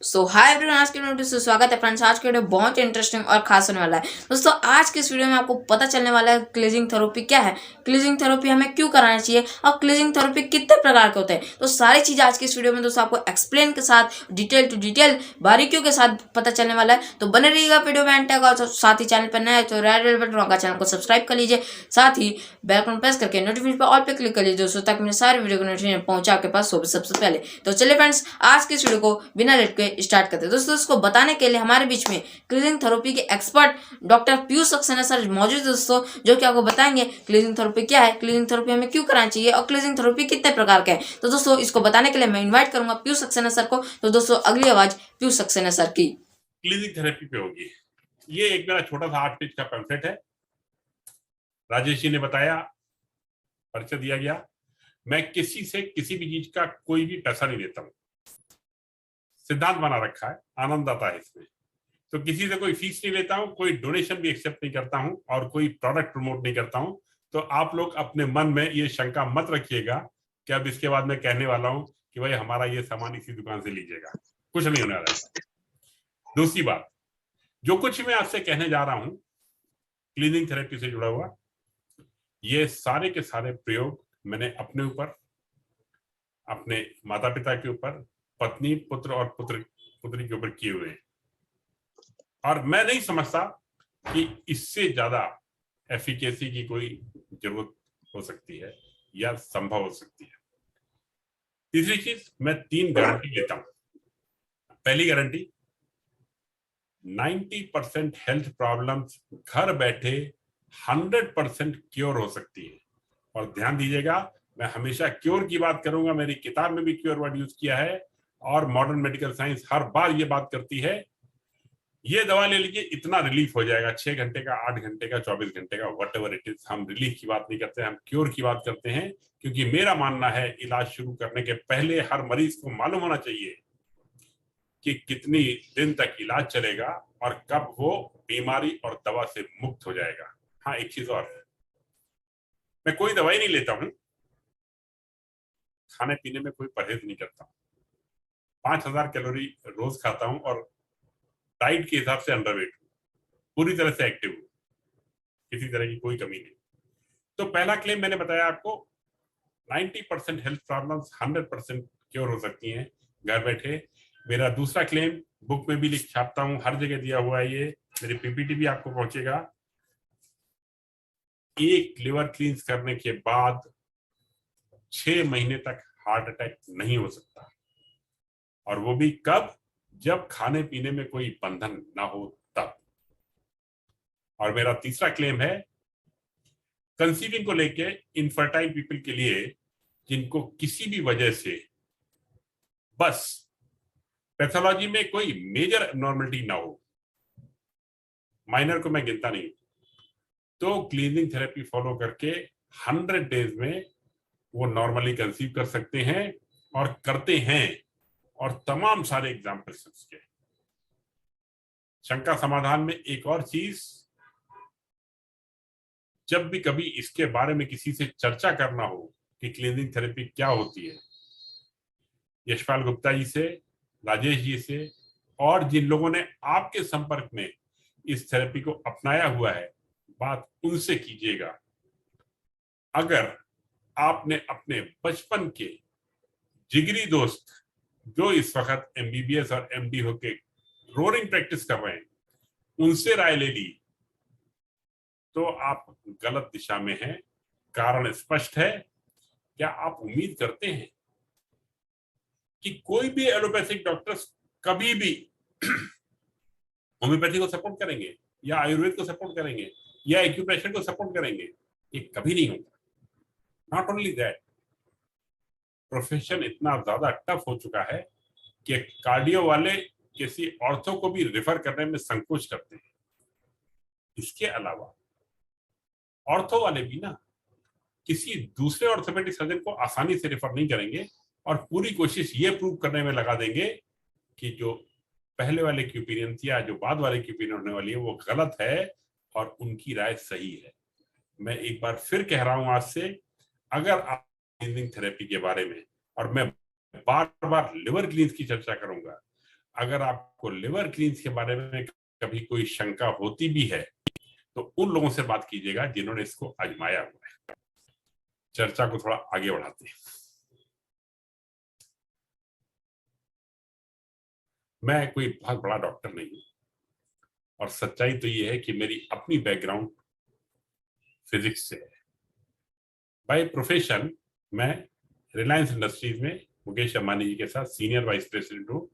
सो hi everyone, आज के video से स्वागत है फ्रेंड्स। आज के वीडियो बहुत इंटरेस्टिंग और खास होने वाला है दोस्तों। आज के इस वीडियो में आपको पता चलने वाला है क्लीजिंग थेरेपी क्या है, क्लीजिंग थेरेपी हमें क्यों कराना चाहिए और क्लीजिंग थेरेपी कितने प्रकार के होते हैं। तो सारी चीज़ आज की इस वीडियो में दोस्तों आपको एक्सप्लेन के साथ डिटेल टू डिटेल बारीकियों के साथ पता चलने वाला है। तो बने रहिएगा वीडियो में एंड तक। और साथ ही चैनल पर नया है तो रेड रेड बटन होगा, चैनल को सब्सक्राइब कर लीजिए। साथ ही बेल आइकन प्रेस करके नोटिफिकेशन पर ऑल पे क्लिक कर लीजिए दोस्तों, ताकि मेरे सारे वीडियो को नोटिफिकेशन पहुंचे आपके पास सबसे पहले। तो चलिए फ्रेंड्स, आज के इस वीडियो को बिना लेट के स्टार्ट करते हैं दोस्तों। इसको बताने के लिए हमारे बीच में क्लीजिंग थेरेपी के expert doctor Piyush Saxena sir मौजूद है दोस्तों, जो कि आपको बताएंगे क्लीजिंग थेरेपी क्या है, क्लीजिंग थेरेपी हमें क्यों कराना चाहिए और क्लीजिंग थेरेपी कितने प्रकार के हैं। तो दोस्तों इसको बताने के लिए मैं इन्वाइट करूंगा पीयूष सक्सेना सर को। तो दोस्तों अगली आवाज पीयूष सक्सेना सर की। क्लीनिक थेरेपी पे होगी। ये एक मेरा छोटा सा 8 पेज का पैम्फलेट है। राजेश जी ने बताया, परिचय दिया गया। मैं किसी से किसी भी चीज का कोई भी पैसा नहीं लेता हूँ। सिद्धांत बना रखा है, आनंद आता है इसमें। तो किसी से कोई फीस नहीं लेता हूँ, कोई डोनेशन भी एक्सेप्ट नहीं करता हूँ और कोई प्रोडक्ट प्रमोट नहीं करता हूँ। तो आप लोग अपने मन में ये शंका मत रखिएगा कि अब इसके बाद मैं कहने वाला हूँ कि भाई हमारा ये सामान इसी दुकान से लीजिएगा। कुछ नहीं होने वाला है। दूसरी बात, जो कुछ मैं आपसे कहने जा रहा हूं क्लीनिंग थेरेपी से जुड़ा हुआ, ये सारे के सारे प्रयोग मैंने अपने ऊपर, अपने माता पिता के ऊपर, पत्नी पुत्र और पुत्री के ऊपर किए हुए हैं। और मैं नहीं समझता कि इससे ज्यादा एफिकेसी की कोई जरूरत हो सकती है या संभव हो सकती है। तीसरी चीज, मैं 3 गारंटी लेता हूं। पहली गारंटी, 90% हेल्थ प्रॉब्लम्स घर बैठे 100% क्योर हो सकती है। और ध्यान दीजिएगा, मैं हमेशा क्योर की बात करूंगा। मेरी किताब में भी क्योर वर्ड यूज किया है और मॉडर्न मेडिकल साइंस हर बार ये बात करती है, ये दवा ले लीजिए इतना रिलीफ हो जाएगा, 6 घंटे का, 8 घंटे का, 24 घंटे का, वट एवर इट इज। हम रिलीफ की बात नहीं करते, हम क्योर की बात करते हैं। क्योंकि मेरा मानना है इलाज शुरू करने के पहले हर मरीज को मालूम होना चाहिए कि कितनी दिन तक इलाज चलेगा और कब वो बीमारी और दवा से मुक्त हो जाएगा। हाँ, एक चीज और, मैं कोई दवाई नहीं लेता हूं, खाने पीने में कोई परहेज नहीं करता हूं। 5000 कैलोरी रोज खाता हूं और डाइट के हिसाब से अंडरवेट हूं, पूरी तरह से एक्टिव हूं, किसी तरह की कोई कमी नहीं। तो पहला क्लेम मैंने बताया आपको, 90% हेल्थ प्रॉब्लम्स 100% क्योर हो सकती हैं घर बैठे। मेरा दूसरा क्लेम बुक में भी लिख छापता हूं, हर जगह दिया हुआ है, ये मेरी पीपीटी भी आपको पहुंचेगा। एक लिवर क्लींस करने के बाद 6 महीने तक हार्ट अटैक नहीं हो सकता, और वो भी कब? जब खाने पीने में कोई बंधन ना हो तब। और मेरा तीसरा क्लेम है कंसीविंग को लेके, इनफर्टाइल पीपल के लिए जिनको किसी भी वजह से बस पैथोलॉजी में कोई मेजर एबनॉर्मलिटी ना हो, माइनर को मैं गिनता नहीं, तो क्लीनिंग थेरेपी फॉलो करके 100 डेज में वो नॉर्मली कंसीव कर सकते हैं और करते हैं। और तमाम सारे एग्जाम्पल्स उसके। शंका समाधान में एक और चीज, जब भी कभी इसके बारे में किसी से चर्चा करना हो कि क्लीनिंग थेरेपी क्या होती है, यशपाल गुप्ता जी से, राजेश जी से और जिन लोगों ने आपके संपर्क में इस थेरेपी को अपनाया हुआ है, बात उनसे कीजिएगा। अगर आपने अपने बचपन के जिगरी दोस्त जो इस वक्त एमबीबीएस और एमडी होके रोरिंग प्रैक्टिस कर रहे हैं, उनसे राय ले ली, तो आप गलत दिशा में हैं। कारण स्पष्ट है। क्या आप उम्मीद करते हैं कि कोई भी एलोपैथिक डॉक्टर्स कभी भी होम्योपैथी को सपोर्ट करेंगे या आयुर्वेद को सपोर्ट करेंगे या एक्यूप्रेशर को सपोर्ट करेंगे? ये कभी नहीं होगा। नॉट ओनली दैट, प्रोफेशन इतना ज्यादा टफ हो चुका है कि कार्डियो वाले किसी ऑर्थो को भी रेफर करने में संकोच करते हैं। इसके अलावा ऑर्थो वाले भी ना किसी दूसरे ऑर्थोपेडिक सर्जन को आसानी से रेफर नहीं करेंगे और पूरी कोशिश ये प्रूव करने में लगा देंगे कि जो पहले वाले की ओपिनियन थी या जो बाद वाले की ओपिनियन होने वाली है वो गलत है और उनकी राय सही है। मैं एक बार फिर कह रहा हूं आज से, अगर आप क्लीनिंग थेरेपी के बारे में, और मैं बार बार लिवर क्लींस की चर्चा करूंगा, अगर आपको लिवर क्लींस के बारे में कभी कोई शंका होती भी है तो उन लोगों से बात कीजिएगा जिन्होंने इसको आजमाया हुआ है। चर्चा को थोड़ा आगे बढ़ाते हैं। मैं कोई बहुत बड़ा डॉक्टर नहीं हूं और सच्चाई तो ये है कि मेरी अपनी बैकग्राउंड फिजिक्स से है। बाय प्रोफेशन मैं रिलायंस इंडस्ट्रीज में मुकेश अंबानी जी के साथ सीनियर वाइस प्रेसिडेंट हूँ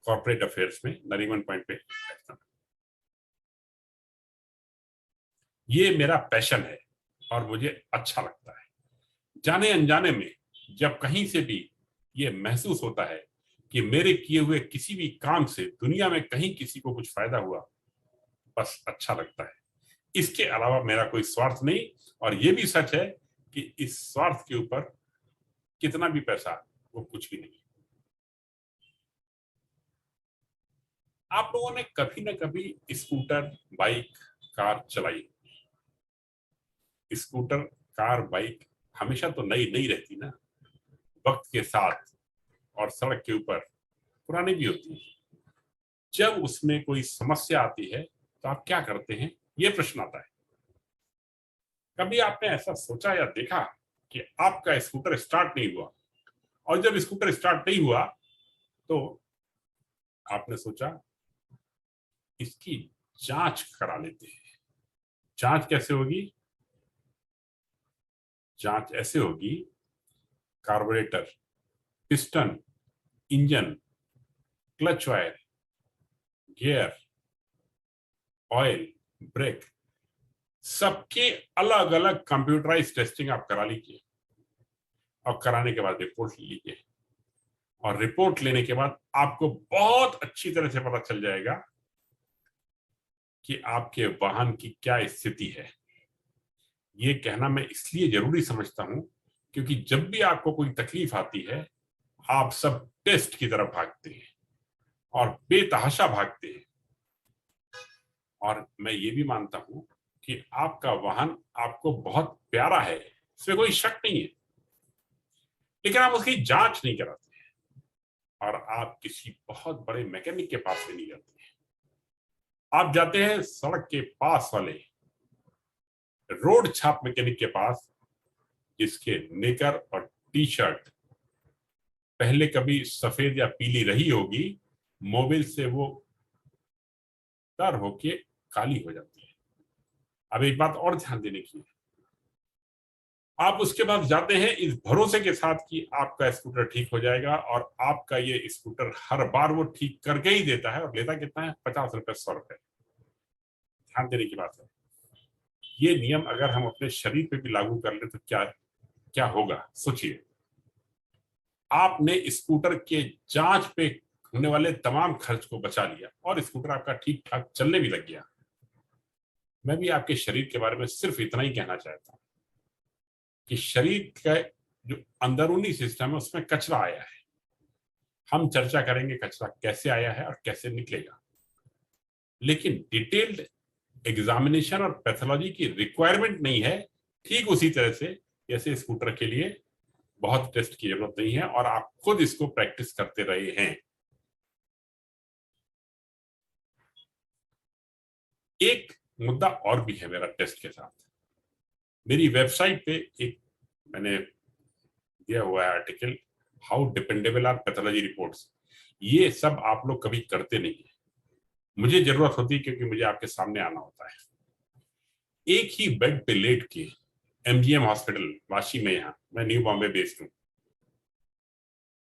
कॉर्पोरेट अफेयर्स में नरीमन पॉइंट पे। ये मेरा पैशन है और मुझे अच्छा लगता है। जाने अनजाने में जब कहीं से भी ये महसूस होता है कि मेरे किए हुए किसी भी काम से दुनिया में कहीं किसी को कुछ फायदा हुआ, बस अच्छा लगता है। इसके अलावा मेरा कोई स्वार्थ नहीं, और ये भी सच है कि इस स्वार्थ के ऊपर कितना भी पैसा वो कुछ भी नहीं। आप लोगों ने कभी ना कभी स्कूटर, बाइक, कार चलाई। स्कूटर, कार, बाइक हमेशा तो नई नहीं रहती ना, वक्त के साथ और सड़क के ऊपर पुरानी भी होती है। जब उसमें कोई समस्या आती है तो आप क्या करते हैं, ये प्रश्न आता है। कभी आपने ऐसा सोचा या देखा कि आपका स्कूटर स्टार्ट नहीं हुआ, और जब स्कूटर स्टार्ट नहीं हुआ तो आपने सोचा इसकी जांच करा लेते हैं। जांच कैसे होगी? जांच ऐसे होगी, carburettor, piston, engine, clutch wire, gear, oil, brake, सबके अलग अलग कंप्यूटराइज टेस्टिंग आप करा लीजिए, और कराने के बाद रिपोर्ट लीजिए। और रिपोर्ट लेने के बाद आपको बहुत अच्छी तरह से पता चल जाएगा कि आपके वाहन की क्या स्थिति है। ये कहना मैं इसलिए जरूरी समझता हूं क्योंकि जब भी आपको कोई तकलीफ आती है आप सब टेस्ट की तरफ भागते हैं और बेतहाशा भागते हैं। और मैं ये भी मानता हूं कि आपका वाहन आपको बहुत प्यारा है, इसमें कोई शक नहीं है, लेकिन आप उसकी जांच नहीं कराते हैं और आप किसी बहुत बड़े मैकेनिक के पास से नहीं जाते हैं। आप जाते हैं सड़क के पास वाले रोड छाप मैकेनिक के पास, जिसके नेकर और टी शर्ट पहले कभी सफेद या पीली रही होगी, मोबिल से वो तर होके काली हो जाती है। अब एक बात और ध्यान देने की है, आप उसके बाद जाते हैं इस भरोसे के साथ कि आपका स्कूटर ठीक हो जाएगा, और आपका ये स्कूटर हर बार वो ठीक करके ही देता है, और लेता कितना है? 50 रुपए, 100 रुपए। ध्यान देने की बात है। ये नियम अगर हम अपने शरीर पे भी लागू कर ले तो क्या क्या होगा, सोचिए। आपने स्कूटर के जांच पे होने वाले तमाम खर्च को बचा लिया और स्कूटर आपका ठीक ठाक चलने भी लग गया। मैं भी आपके शरीर के बारे में सिर्फ इतना ही कहना चाहता हूं कि शरीर का जो अंदरूनी सिस्टम है उसमें कचरा आया है। हम चर्चा करेंगे कचरा कैसे आया है और कैसे निकलेगा, लेकिन डिटेल्ड एग्जामिनेशन और पैथोलॉजी की रिक्वायरमेंट नहीं है। ठीक उसी तरह से जैसे स्कूटर के लिए बहुत टेस्ट की जरूरत नहीं है, और आप खुद इसको प्रैक्टिस करते रहे हैं। एक मुद्दा और भी है मेरा टेस्ट के साथ। मेरी वेबसाइट पे एक मैंने दिया हुआ है article, how dependable are pathology reports. ये सब आप लोग कभी करते नहीं है, मुझे जरूरत होती है क्योंकि मुझे आपके सामने आना होता है। एक ही बेड पे लेट के एमजीएम हॉस्पिटल वाशी में, यहाँ मैं न्यू बॉम्बे बेस्ड हूँ,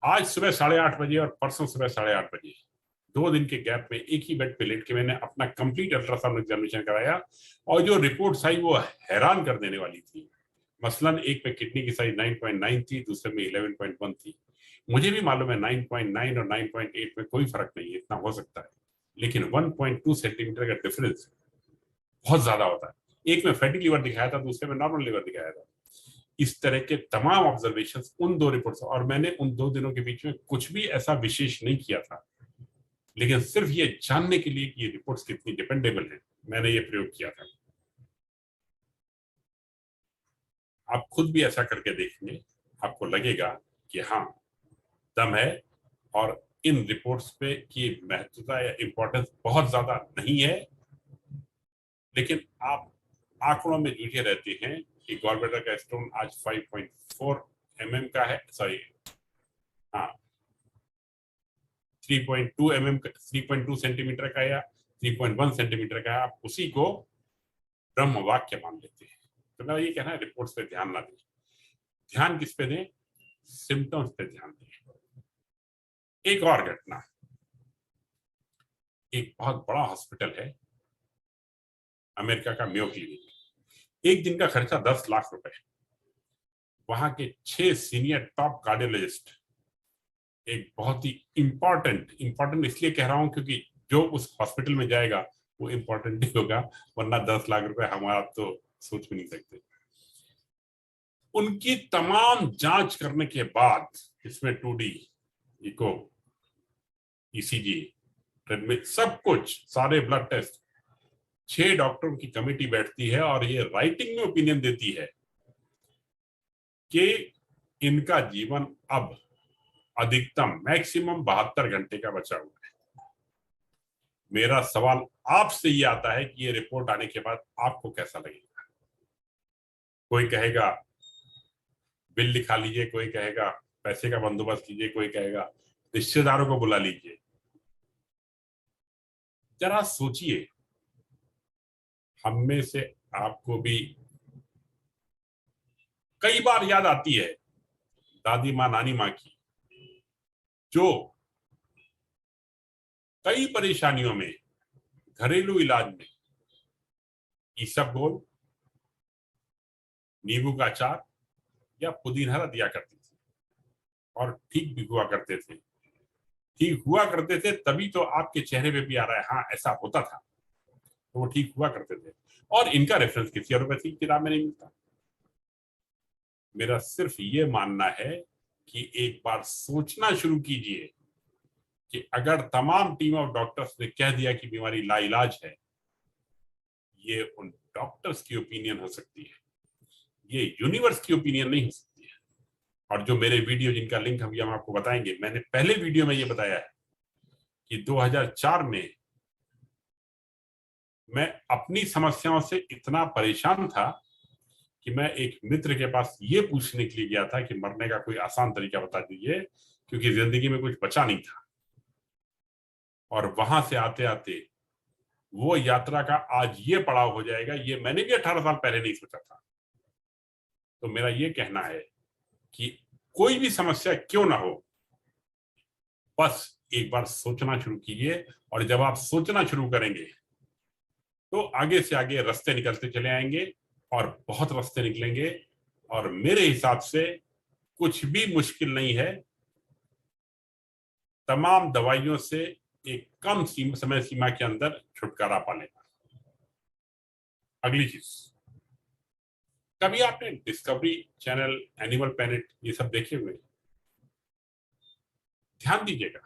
आज सुबह 8:30 बजे और परसों सुबह 8:30 बजे 2 दिन के गैप में एक ही बेड पे लेट के मैंने अपना कंप्लीट अल्ट्रासाउंड एग्जामिनेशन कराया, और जो रिपोर्ट्स आई वो हैरान कर देने वाली थी। मसलन एक में किडनी की साइज 9.9 थी, दूसरे में 11.1 थी। मुझे भी मालूम है 9.9 और 9.8 में कोई फर्क नहीं है, इतना हो सकता है, लेकिन 1.2 सेंटीमीटर का डिफरेंस बहुत ज्यादा होता है। एक में फैटी लीवर दिखाया था, दूसरे में नॉर्मल लीवर दिखाया था। इस तरह के तमाम ऑब्जर्वेशंस उन 2 रिपोर्ट्स, और मैंने उन 2 दिनों के बीच में कुछ भी ऐसा विशेष नहीं किया था, लेकिन सिर्फ ये जानने के लिए कि ये रिपोर्ट्स कितनी डिपेंडेबल है, मैंने ये प्रयोग किया था। आप खुद भी ऐसा करके देखेंगे, आपको लगेगा कि हाँ, दम है और इन रिपोर्ट्स पे की महत्वता या इंपॉर्टेंस बहुत ज्यादा नहीं है, लेकिन आप आंकड़ों में जूझे रहते हैं कि गॉलब्लैडर का स्टोन आज 5.4 mm का है, सॉरी हाँ 3.2 mm 3.2 सेंटीमीटर का या 3.1 सेंटीमीटर का है, आप उसी को ब्रह्म वाक्य मान लेते हैं। तो मेरा ये कहना है, रिपोर्ट्स पे ध्यान ना दें। ध्यान किस पे दें? सिम्टम्स पे ध्यान दें। एक और घटना, एक बहुत बड़ा हॉस्पिटल है अमेरिका का, मेयो क्लिनिक। एक दिन का खर्चा 10 लाख रुपए। वहां के 6 सीनियर टॉप कार्डियोलॉजिस्ट, एक बहुत ही इंपॉर्टेंट इसलिए कह रहा हूं क्योंकि जो उस हॉस्पिटल में जाएगा वो इंपॉर्टेंट ही होगा, वरना 10 लाख रुपए हमारा तो सोच भी नहीं सकते। उनकी तमाम जांच करने के बाद, इसमें 2D, इको, ईसीजी, ट्रेडमिल, सब कुछ, सारे ब्लड टेस्ट, 6 डॉक्टरों की कमेटी बैठती है और ये राइटिंग में ओपिनियन देती है कि इनका जीवन अब अधिकतम मैक्सिमम 72 घंटे का बचा हुआ है। मेरा सवाल आपसे ये आता है कि ये रिपोर्ट आने के बाद आपको कैसा लगेगा? कोई कहेगा बिल लिखा लीजिए, कोई कहेगा पैसे का बंदोबस्त कीजिए, कोई कहेगा रिश्तेदारों को बुला लीजिए। जरा सोचिए, हम में से आपको भी कई बार याद आती है दादी माँ, नानी माँ की, जो कई परेशानियों में घरेलू इलाज में इसबगोल, नींबू का अचार या पुदीना दिया करती थी और ठीक भी हुआ करते थे। ठीक हुआ करते थे तभी तो आपके चेहरे पे भी आ रहा है, हाँ ऐसा होता था, तो वो ठीक हुआ करते थे। और इनका रेफरेंस किसी एलोपैथी की किताब में नहीं मिलता। मेरा सिर्फ ये मानना है कि एक बार सोचना शुरू कीजिए कि अगर तमाम टीम ऑफ डॉक्टर्स ने कह दिया कि बीमारी लाइलाज है, ये उन डॉक्टर्स की ओपिनियन हो सकती है, ये यूनिवर्स की ओपिनियन नहीं हो सकती है। और जो मेरे वीडियो जिनका लिंक हम आपको बताएंगे, मैंने पहले वीडियो में ये बताया है कि 2004 में मैं अपनी समस्याओं से इतना परेशान था कि मैं एक मित्र के पास ये पूछने के लिए गया था कि मरने का कोई आसान तरीका बता दीजिए, क्योंकि जिंदगी में कुछ बचा नहीं था। और वहां से आते आते वो यात्रा का आज ये पड़ाव हो जाएगा, ये मैंने भी 18 साल पहले नहीं सोचा था। तो मेरा ये कहना है कि कोई भी समस्या क्यों ना हो, बस एक बार सोचना शुरू कीजिए, और जब आप सोचना शुरू करेंगे तो आगे से आगे रास्ते निकलते चले आएंगे और बहुत रास्ते निकलेंगे। और मेरे हिसाब से कुछ भी मुश्किल नहीं है तमाम दवाइयों से एक कम समय सीमा के अंदर छुटकारा पा लेना। अगली चीज, कभी आपने डिस्कवरी चैनल, एनिमल प्लैनेट ये सब देखे हुए? ध्यान दीजिएगा,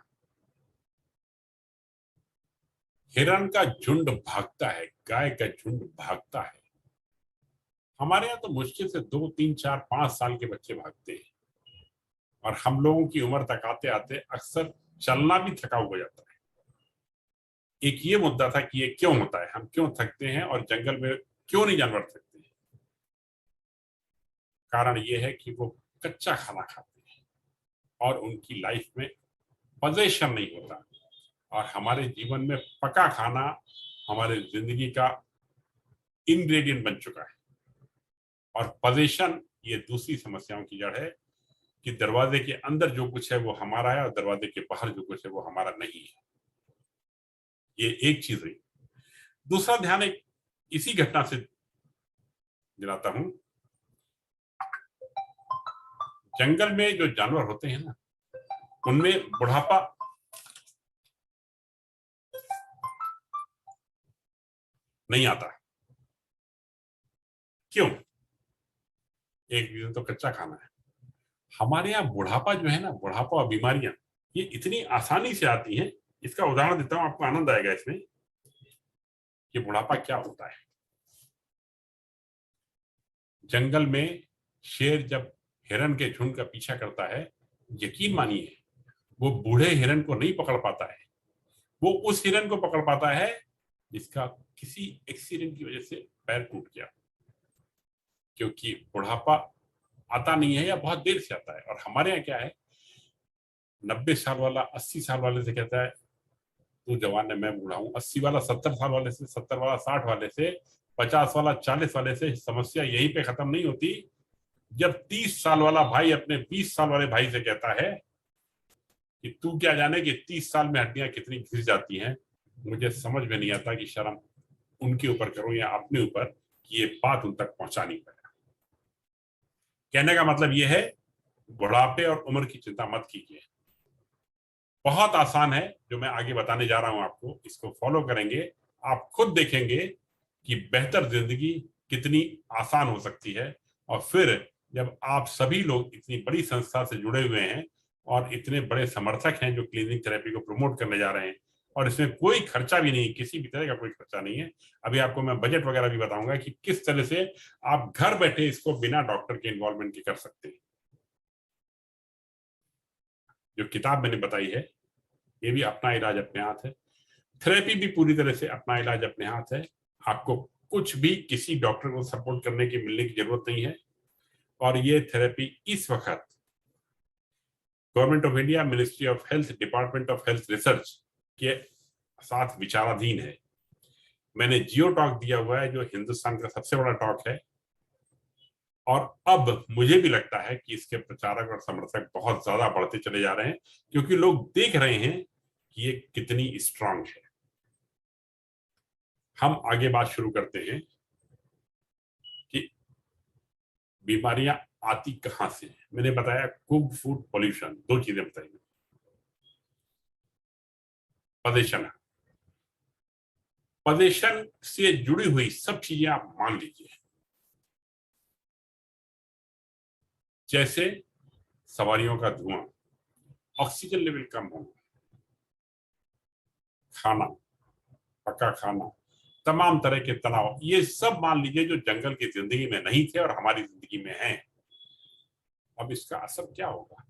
हिरण का झुंड भागता है, गाय का झुंड भागता है। हमारे यहाँ तो मुश्किल से 2, 3, 4, 5 साल के बच्चे भागते हैं, और हम लोगों की उम्र तक आते आते अक्सर चलना भी थकाऊ हो जाता है। एक ये मुद्दा था कि ये क्यों होता है, हम क्यों थकते हैं और जंगल में क्यों नहीं जानवर थकते हैं? कारण ये है कि वो कच्चा खाना खाते हैं और उनकी लाइफ में पोजीशन नहीं होता, और हमारे जीवन में पका खाना हमारे जिंदगी का इंग्रेडिएंट बन चुका है। और पोजीशन ये दूसरी समस्याओं की जड़ है कि दरवाजे के अंदर जो कुछ है वो हमारा है और दरवाजे के बाहर जो कुछ है वो हमारा नहीं है। ये एक चीज है। दूसरा ध्यान एक इसी घटना से दिलाता हूं। जंगल में जो जानवर होते हैं ना, उनमें बुढ़ापा नहीं आता। क्यों? एक रीजन तो कच्चा खाना है। हमारे यहाँ बुढ़ापा जो है ना, बुढ़ापा और बीमारियां ये इतनी आसानी से आती हैं। इसका उदाहरण देता हूं, आपको आनंद आएगा इसमें कि बुढ़ापा क्या होता है। जंगल में शेर जब हिरण के झुंड का पीछा करता है, यकीन मानिए वो बूढ़े हिरन को नहीं पकड़ पाता है, वो उस हिरन को पकड़ पाता है जिसका किसी एक्सीडेंट की वजह से पैर टूट गया, क्योंकि बुढ़ापा आता नहीं है या बहुत देर से आता है। और हमारे यहाँ क्या है, 90 साल वाला 80 साल वाले से कहता है तू जवान है मैं बूढ़ा हूं, 80 वाला 70 साल वाले से, 70 वाला 60 वाले से, 50 वाला 40 वाले से। समस्या यहीं पे खत्म नहीं होती जब 30 साल वाला भाई अपने 20 साल वाले भाई से कहता है कि तू क्या जाने कि 30 साल में हड्डियां कितनी घिस जाती हैं। मुझे समझ में नहीं आता कि शर्म उनके ऊपर करूं या अपने ऊपर कि ये बात उन तक पहुंचा नहीं पाया। कहने का मतलब ये है, बुढ़ापे और उम्र की चिंता मत कीजिए। बहुत आसान है जो मैं आगे बताने जा रहा हूं आपको, इसको फॉलो करेंगे, आप खुद देखेंगे कि बेहतर जिंदगी कितनी आसान हो सकती है। और फिर जब आप सभी लोग इतनी बड़ी संस्था से जुड़े हुए हैं और इतने बड़े समर्थक हैं जो क्लीनिंग थेरेपी को प्रमोट करने जा रहे हैं, और इसमें कोई खर्चा भी नहीं, किसी भी तरह का कोई खर्चा नहीं है। अभी आपको मैं बजट वगैरह भी बताऊंगा कि किस तरह से आप घर बैठे इसको बिना डॉक्टर के इन्वॉल्वमेंट के कर सकते हैं। जो किताब मैंने बताई है ये भी अपना इलाज अपने हाथ है, थेरेपी भी पूरी तरह से अपना इलाज अपने हाथ है। आपको कुछ भी किसी डॉक्टर को सपोर्ट करने की मिलने की जरूरत नहीं है। और ये थेरेपी इस वक्त government of India, ministry of health, department of health research के साथ विचाराधीन है। मैंने जियो टॉक दिया हुआ है जो हिंदुस्तान का सबसे बड़ा टॉक है, और अब मुझे भी लगता है कि इसके प्रचारक और समर्थक बहुत ज्यादा बढ़ते चले जा रहे हैं, क्योंकि लोग देख रहे हैं कि ये कितनी स्ट्रांग है। हम आगे बात शुरू करते हैं कि बीमारियां आती कहां से हैं। मैंने बताया कुक फूड पॉल्यूशन, दो चीजें बताई। प्रदूषण, प्रदूषण से जुड़ी हुई सब चीजें आप मान लीजिए, जैसे सवारियों का धुआं, ऑक्सीजन लेवल कम होना, खाना, पका खाना, तमाम तरह के तनाव, ये सब मान लीजिए जो जंगल की जिंदगी में नहीं थे और हमारी जिंदगी में हैं। अब इसका असर क्या होगा?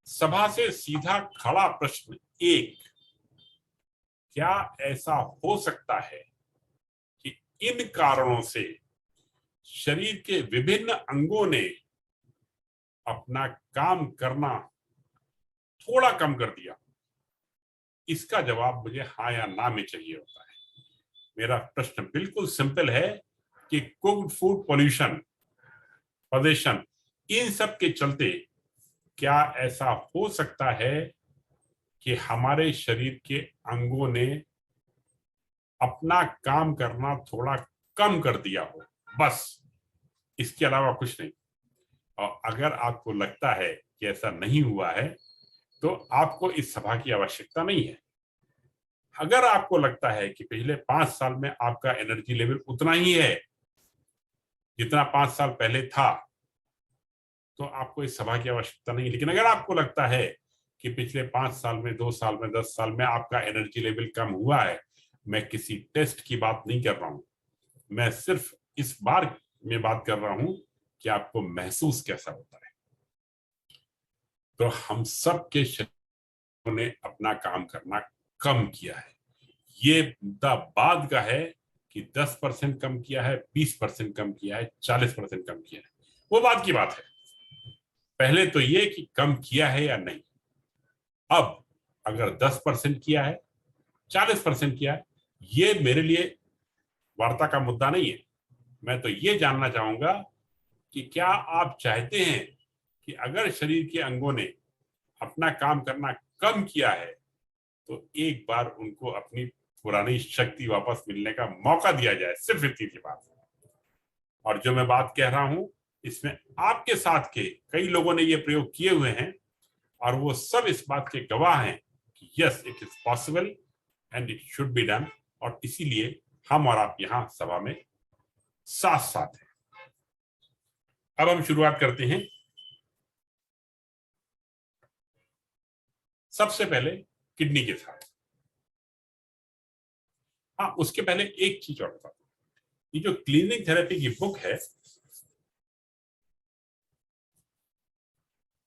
सभा से सीधा खड़ा प्रश्न एक, क्या ऐसा हो सकता है कि इन कारणों से शरीर के विभिन्न अंगों ने अपना काम करना थोड़ा कम कर दिया? इसका जवाब मुझे हाँ या ना में चाहिए होता है। मेरा प्रश्न बिल्कुल सिंपल है कि कुक्ड फूड पॉल्यूशन, प्रदूषण, इन सब के चलते क्या ऐसा हो सकता है कि हमारे शरीर के अंगों ने अपना काम करना थोड़ा कम कर दिया हो? बस, इसके अलावा कुछ नहीं। और अगर आपको लगता है कि ऐसा नहीं हुआ है तो आपको इस सभा की आवश्यकता नहीं है। अगर आपको लगता है कि पिछले 5 साल में आपका एनर्जी लेवल उतना ही है जितना 5 साल पहले था, तो आपको इस सभा की आवश्यकता नहीं। लेकिन अगर आपको लगता है कि पिछले 5 साल में, 2 साल में, 10 साल में आपका एनर्जी लेवल कम हुआ है, मैं किसी टेस्ट की बात नहीं कर रहा हूं, मैं सिर्फ इस बार में बात कर रहा हूं कि आपको महसूस कैसा होता है। तो हम सब के शरीरों ने अपना काम करना कम किया है। ये मुद्दा बाद का है कि 10% कम किया है, 20% कम किया है, 40% कम किया है, वो बाद की बात है। पहले तो ये कि कम किया है या नहीं। अब अगर 10% किया है, 40% किया है, ये मेरे लिए वार्ता का मुद्दा नहीं है। मैं तो ये जानना चाहूंगा कि क्या आप चाहते हैं कि अगर शरीर के अंगों ने अपना काम करना कम किया है तो एक बार उनको अपनी पुरानी शक्ति वापस मिलने का मौका दिया जाए? सिर्फ इतनी सी बात है। और जो मैं बात कह रहा हूं इसमें आपके साथ के कई लोगों ने ये प्रयोग किए हुए हैं और वो सब इस बात के गवाह हैं कि yes, it is possible and it should be done. और इसीलिए हम और आप यहां सभा में साथ साथ हैं। अब हम शुरुआत करते हैं। सबसे पहले किडनी के साथ। हाँ, उसके पहले एक चीज और बता दूं, ये जो क्लीनिंग थेरेपी की बुक है,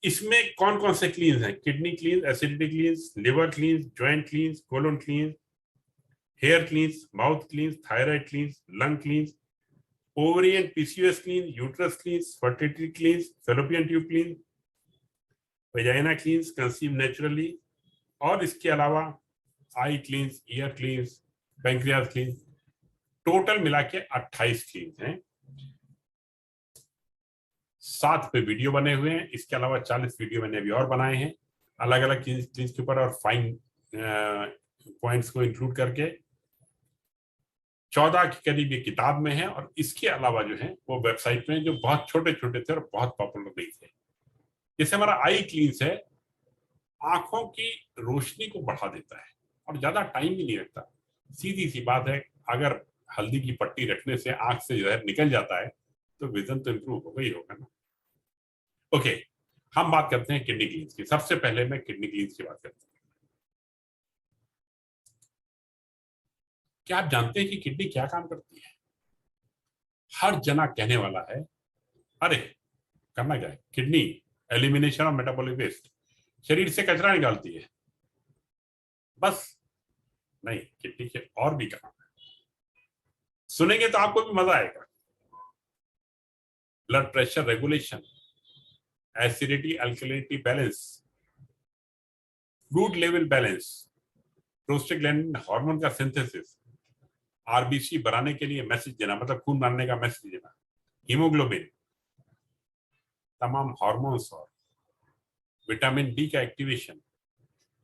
इसमें कौन कौन से क्लींस हैं? Kidney cleanse, acidity cleanse, liver cleanse, joint cleanse, colon cleanse, hair cleanse, mouth cleanse, thyroid cleanse, lung cleanse, ovarian PCOS cleanse, uterus cleanse, fertility cleanse, fallopian tube cleanse, vagina cleanse, conceive naturally, और इसके अलावा eye cleanse, ear cleanse, pancreas cleanse, total मिला के 28 क्लींस हैं। 7 पे video बने हुए हैं। इसके अलावा 40 वीडियो मैंने अभी और बनाए हैं अलग अलग क्लींस के ऊपर और फाइन पॉइंट्स को इंक्लूड करके। 14 के करीब ये किताब में है, और इसके अलावा जो है वो वेबसाइट में जो बहुत छोटे छोटे थे और बहुत पॉपुलर नहीं थे। जैसे हमारा आई क्लींस है, आंखों की रोशनी को बढ़ा देता है और ज्यादा टाइम भी नहीं लगता। सीधी सी बात है, अगर हल्दी की पट्टी रखने से आंख से जहर निकल जाता है तो विजन तो इंप्रूव होगा ही होगा ना। ओके, हम बात करते हैं किडनी क्लींस की। सबसे पहले मैं किडनी क्लींस की बात करता हूँ। क्या आप जानते हैं कि किडनी क्या काम करती है? हर जना कहने वाला है अरे करना क्या है, kidney elimination of metabolic waste, शरीर से कचरा निकालती है। बस नहीं, किडनी के और भी काम है। सुनेंगे तो आपको भी मजा आएगा। Blood pressure regulation, acidity alkalinity balance, fluid level balance, prostaglandin hormone का सिंथेसिस, आरबीसी बनाने के लिए मैसेज देना, मतलब खून बनाने का मैसेज देना, हीमोग्लोबिन, तमाम हार्मोन्स और विटामिन डी का एक्टिवेशन,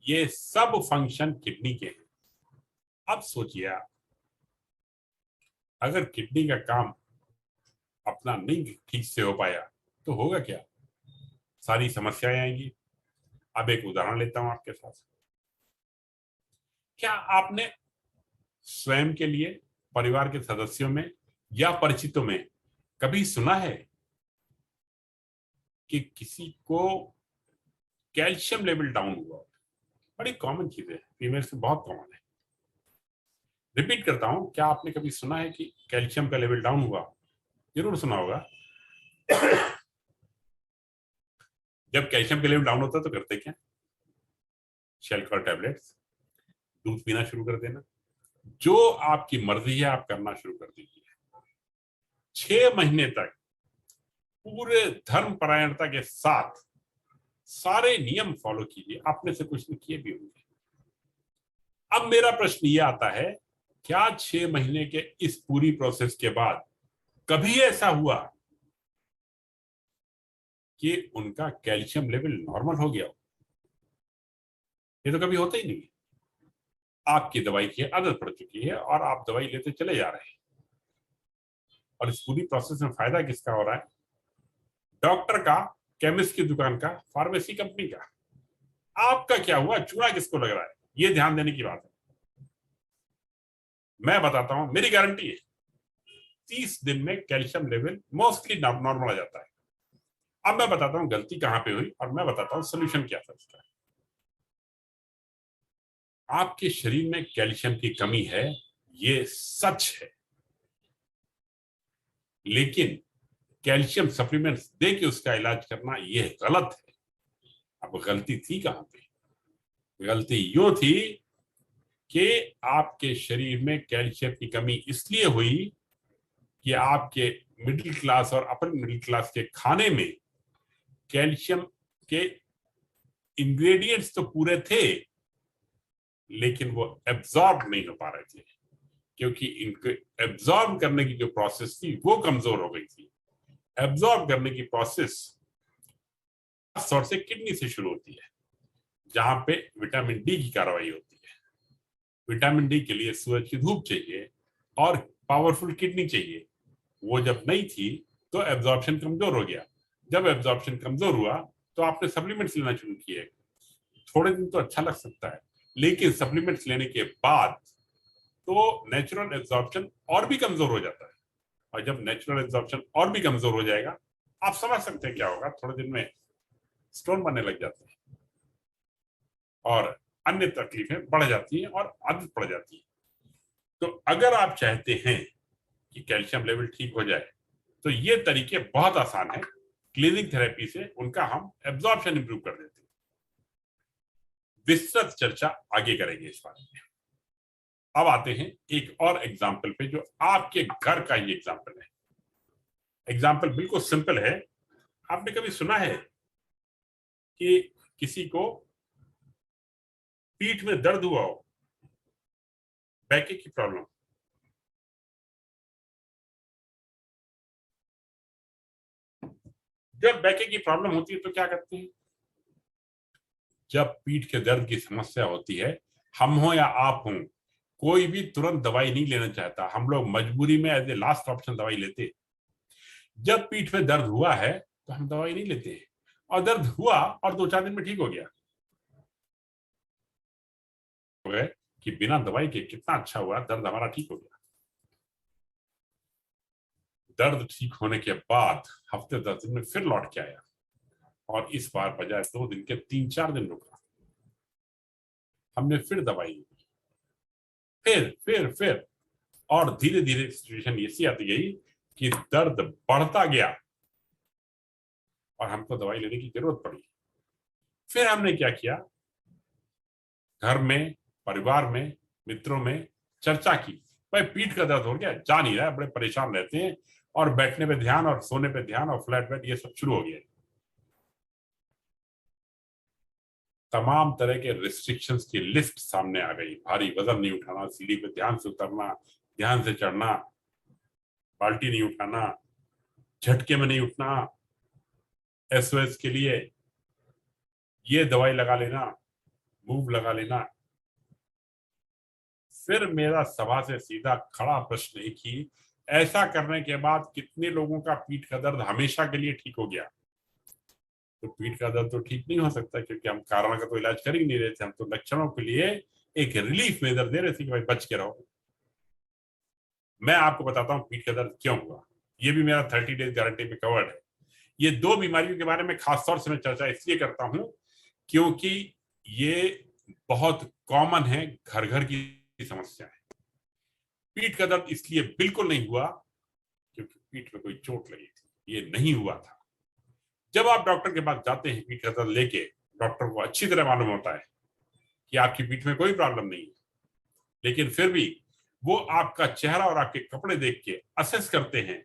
ये सब फंक्शन किडनी के हैं। अब सोचिए आप, अगर किडनी का काम अपना नहीं ठीक से हो पाया तो होगा क्या? सारी समस्याएं आएंगी। अब एक उदाहरण लेता हूं आपके साथ। क्या आपने स्वयं के लिए, परिवार के सदस्यों में या परिचितों में कभी सुना है कि किसी को कैल्शियम लेवल डाउन हुआ? बड़ी कॉमन चीज है, फीमेल्स में बहुत कॉमन है। रिपीट करता हूं, क्या आपने कभी सुना है कि कैल्शियम का लेवल डाउन हुआ? जरूर सुना होगा। जब कैल्शियम का लेवल डाउन होता है तो करते क्या? शेल्कर टैबलेट्स, दूध पीना शुरू कर देना, जो आपकी मर्जी है आप करना शुरू कर दीजिए। 6 महीने तक पूरे धर्म परायणता के साथ सारे नियम फॉलो कीजिए। आपने से कुछ नहीं किए भी होंगे। अब मेरा प्रश्न ये आता है, क्या 6 महीने के इस पूरी प्रोसेस के बाद कभी ऐसा हुआ कि उनका कैल्शियम लेवल नॉर्मल हो गया हो? ये तो कभी होता ही नहीं। आपकी दवाई की आदत पड़ चुकी है और आप दवाई लेते चले जा रहे हैं, और इस पूरी प्रोसेस में फायदा किसका हो रहा है? डॉक्टर का, केमिस्ट की दुकान का, फार्मेसी कंपनी का। आपका क्या हुआ? चूना किसको लग रहा है? ये ध्यान देने की बात है। मैं बताता हूं, मेरी गारंटी है 30 दिन में कैल्शियम लेवल मोस्टली नॉर्मल आ जाता है। अब मैं बताता हूं गलती कहां पे हुई और मैं बताता हूं सोल्यूशन क्या था इसका। आपके शरीर में कैल्शियम की कमी है, ये सच है, लेकिन कैल्शियम सप्लीमेंट्स दे के उसका इलाज करना यह गलत है। अब गलती थी कहां पे? गलती यूं थी कि आपके शरीर में कैल्शियम की कमी इसलिए हुई कि आपके मिडिल क्लास और अपर मिडिल क्लास के खाने में कैल्शियम के इंग्रेडिएंट्स तो पूरे थे, लेकिन वो एब्जॉर्ब नहीं हो पा रहे थे, क्योंकि इनको एब्जॉर्ब करने की जो प्रोसेस थी वो कमजोर हो गई थी। एब्जॉर्ब करने की प्रोसेस सॉर्ट से किडनी से शुरू होती है, जहां पे विटामिन डी की कार्रवाई होती है। विटामिन डी के लिए सूरज की धूप चाहिए और पावरफुल किडनी चाहिए। वो जब नहीं थी तो एब्जॉर्प्शन कमजोर हो गया। जब एब्जॉर्प्शन कमजोर हुआ तो आपने सप्लीमेंट्स लेना शुरू किए। थोड़े दिन तो अच्छा लग सकता है, लेकिन सप्लीमेंट्स लेने के बाद तो नेचुरल एब्जॉर्प्शन और भी कमजोर हो जाता है, और जब नेचुरल एब्जॉर्प्शन और भी कमजोर हो जाएगा, आप समझ सकते हैं क्या होगा। थोड़े दिन में स्टोन बनने लग जाते हैं और अन्य तकलीफें बढ़ जाती हैं और आदत पड़ जाती है। तो अगर आप चाहते हैं कि कैल्शियम लेवल ठीक हो जाए तो ये तरीके बहुत आसान है। क्लीनिंग थेरेपी से उनका हम एब्जॉर्प्शन इंप्रूव कर देते हैं। विस्तृत चर्चा आगे करेंगे इस बारे में। अब आते हैं एक और एग्जाम्पल पे, जो आपके घर का ही एग्जाम्पल है। एग्जाम्पल बिल्कुल सिंपल है। आपने कभी सुना है कि किसी को पीठ में दर्द हुआ हो, बैके की प्रॉब्लम? जब बैके की प्रॉब्लम होती है तो क्या करते हैं? जब पीठ के दर्द की समस्या होती है, हम हो या आप हो, कोई भी तुरंत दवाई नहीं लेना चाहता। हम लोग मजबूरी में एज ए लास्ट ऑप्शन दवाई लेते। जब पीठ में दर्द हुआ है तो हम दवाई नहीं लेते, और दर्द हुआ और 2-4 दिन में ठीक हो गया कि बिना दवाई के कितना अच्छा हुआ, दर्द हमारा ठीक हो गया। दर्द ठीक होने के बाद हफ्ते 10 दिन में फिर लौट के आया, और इस बार बजाय 2 दिन के 3-4 दिन रुका। हमने फिर दवाई ली, फिर और धीरे धीरे सिचुएशन ऐसी आती गई कि दर्द बढ़ता गया और हमको दवाई लेने की जरूरत पड़ी। फिर हमने क्या किया, घर में, परिवार में, मित्रों में चर्चा की, भाई पीठ का दर्द हो गया, जा नहीं रहा है, बड़े परेशान रहते हैं, और बैठने पे ध्यान और सोने पे ध्यान और फ्लैट बेड, ये सब शुरू हो गया। तमाम तरह के रिस्ट्रिक्शंस की लिस्ट सामने आ गई। भारी वजन नहीं उठाना, सीढ़ी पे ध्यान से उतरना, ध्यान से चढ़ना, बाल्टी नहीं उठाना, झटके में नहीं उठना, एसओएस के लिए ये दवाई लगा लेना, मूव लगा लेना। फिर मेरा सभा से सीधा खड़ा प्रश्न एक ही, ऐसा करने के बाद कितने लोगों का पीठ का दर्द हमेशा के लिए ठीक हो गया? तो पीठ का दर्द तो ठीक नहीं हो सकता, क्योंकि हम कारण का तो इलाज कर ही नहीं रहे थे, हम तो लक्षणों के लिए एक रिलीफ मेजर दे रहे थे कि भाई बच के रहो। मैं आपको बताता हूँ पीठ का दर्द क्यों हुआ। ये भी मेरा 30 डेज गारंटी में कवर्ड है। ये 2 बीमारियों के बारे में खासतौर से मैं चर्चा इसलिए करता हूं क्योंकि ये बहुत कॉमन है, घर घर की समस्या है। पीठ का दर्द इसलिए बिल्कुल नहीं हुआ क्योंकि पीठ में कोई चोट लगी थी, ये नहीं हुआ था। जब आप डॉक्टर के पास जाते हैं पीठ का दर्द लेके, डॉक्टर को अच्छी तरह मालूम होता है कि आपकी पीठ में कोई प्रॉब्लम नहीं है, लेकिन फिर भी वो आपका चेहरा और आपके कपड़े देख के असेस करते हैं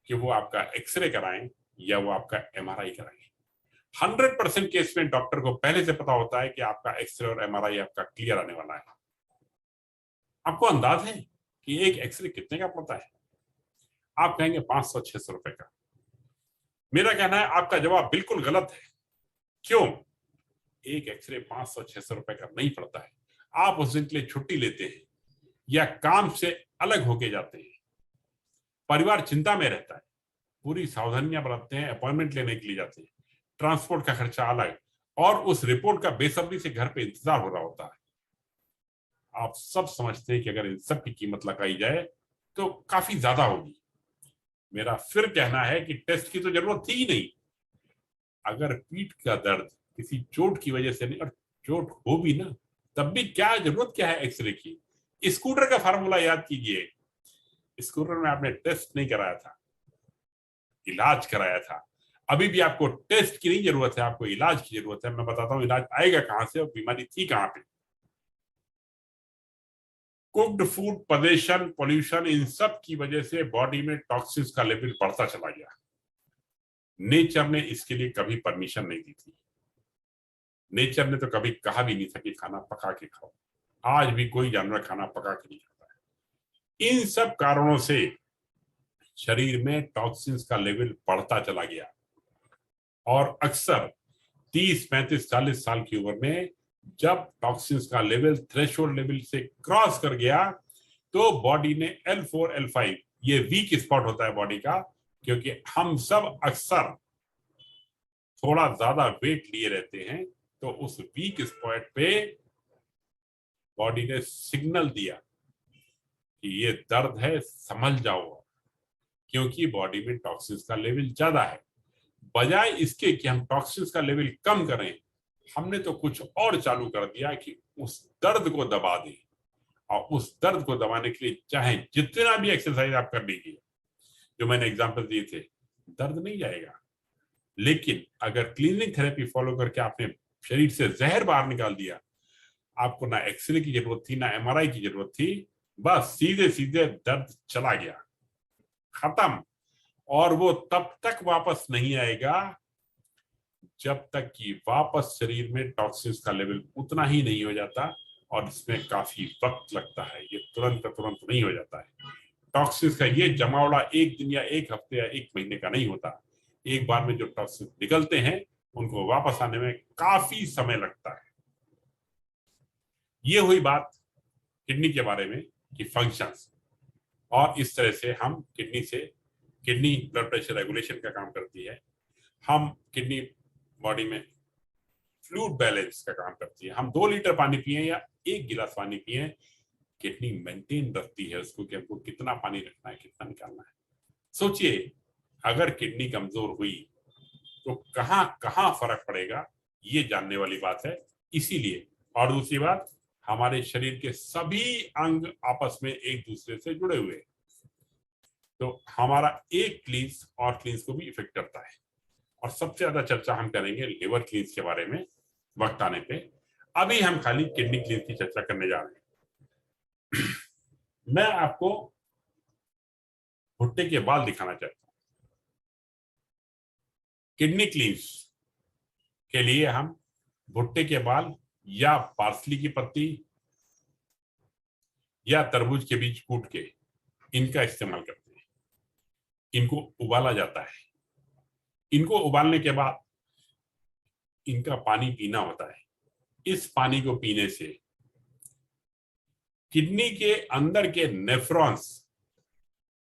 कि वो आपका एक्सरे कराएं या वो आपका एमआरआई कराएं। 100% केस में डॉक्टर को पहले से पता होता है कि आपका एक्सरे और एमआरआई आपका क्लियर आने वाला है। आपको अंदाज है कि एक एक्सरे कितने का पड़ता है? आप कहेंगे 500-600 रुपए का। मेरा कहना है आपका जवाब बिल्कुल गलत है। क्यों? एक एक्सरे 500-600 रुपए का नहीं पड़ता है। आप उस दिन के लिए छुट्टी लेते हैं या काम से अलग होके जाते हैं, परिवार चिंता में रहता है, पूरी सावधानियां बरतते हैं, अपॉइंटमेंट लेने के लिए जाते हैं, ट्रांसपोर्ट का खर्चा अलग, और उस रिपोर्ट का बेसब्री से घर पे इंतजार हो रहा होता है। आप सब समझते हैं कि अगर इन सब की कीमत लगाई जाए तो काफी ज्यादा होगी। मेरा फिर कहना है कि टेस्ट की तो जरूरत थी ही नहीं। अगर पीठ का दर्द किसी चोट की वजह से नहीं, और चोट हो भी ना, तब भी क्या जरूरत क्या है एक्सरे की? स्कूटर का फार्मूला याद कीजिए। स्कूटर में आपने टेस्ट नहीं कराया था, इलाज कराया था। अभी भी आपको टेस्ट की नहीं जरूरत है, आपको इलाज की जरूरत है। मैं बताता हूं इलाज आएगा कहां से और बीमारी थी कहां पे। कुक्ड फूड, पॉल्यूशन, पोल्यूशन, इन सब की वजह से बॉडी में टॉक्सिन्स का लेवल बढ़ता चला गया। नेचर ने इसके लिए कभी परमिशन नहीं दी थी। नेचर ने तो कभी कहा भी नहीं था कि खाना पका के खाओ। आज भी कोई जानवर खाना पका के नहीं खाता है। इन सब कारणों से शरीर में टॉक्सिन्स का लेवल बढ़ता चला गया, और अक्सर 30, 35, 40 साल की उम्र में जब टॉक्सिन्स का लेवल थ्रेशोल्ड लेवल से क्रॉस कर गया तो बॉडी ने L4, L5, ये वीक स्पॉट होता है बॉडी का, क्योंकि हम सब अक्सर थोड़ा ज्यादा वेट लिए रहते हैं, तो उस वीक स्पॉट पे बॉडी ने सिग्नल दिया कि ये दर्द है, संभल जाओ, क्योंकि बॉडी में टॉक्सिन्स का लेवल ज्यादा है। बजाय इसके कि हम टॉक्सिन्स का लेवल कम करें, हमने तो कुछ और चालू कर दिया कि उस दर्द को दबा दें, और उस दर्द को दबाने के लिए चाहे जितना भी एक्सरसाइज आप कर लीजिए, जो मैंने एग्जांपल दिए थे, दर्द नहीं जाएगा। लेकिन अगर क्लीनिंग थेरेपी फॉलो करके आपने शरीर से जहर बाहर निकाल दिया, आपको ना एक्सरे की जरूरत थी, ना एमआरआई की जरूरत थी, बस सीधे सीधे दर्द चला गया, खत्म। और वो तब तक वापस नहीं आएगा जब तक कि वापस शरीर में टॉक्सिन्स का लेवल उतना ही नहीं हो जाता, और इसमें काफी वक्त लगता है, ये तुरंत नहीं हो जाता है। टॉक्सिन्स का ये जमावड़ा एक दिन या एक हफ्ते या एक महीने का नहीं होता। एक बार में जो टॉक्सिन्स निकलते हैं उनको वापस आने में काफी समय लगता है। ये हुई बात किडनी के बारे में कि फंक्शंस, और इस तरह से हम किडनी ब्लड प्रेशर रेगुलेशन का काम करती है। हम किडनी बॉडी में फ्लूइड बैलेंस का काम करती है। हम 2 लीटर पानी पिए या 1 गिलास पानी पिए, किडनी मेंटेन रखती है उसको कि हमको कितना पानी रखना है, कितना निकालना है। सोचिए, अगर किडनी कमजोर हुई तो कहां कहां फर्क पड़ेगा, ये जानने वाली बात है। इसीलिए, और दूसरी बात, हमारे शरीर के सभी अंग आपस में एक दूसरे से जुड़े हुए हैं, तो हमारा एक क्लींस और क्लींस को भी इफेक्ट करता है। और सबसे ज्यादा चर्चा हम करेंगे लिवर क्लींस के बारे में वक्त आने पे। अभी हम खाली किडनी क्लींस की चर्चा करने जा रहे हैं। मैं आपको भुट्टे के बाल दिखाना चाहता हूं। किडनी क्लींस के लिए हम भुट्टे के बाल या पार्सली की पत्ती या तरबूज के बीज कूट के इनका इस्तेमाल करते हैं। इनको उबाला जाता है। इनको उबालने के बाद इनका पानी पीना होता है। इस पानी को पीने से किडनी के अंदर के नेफ्रॉन्स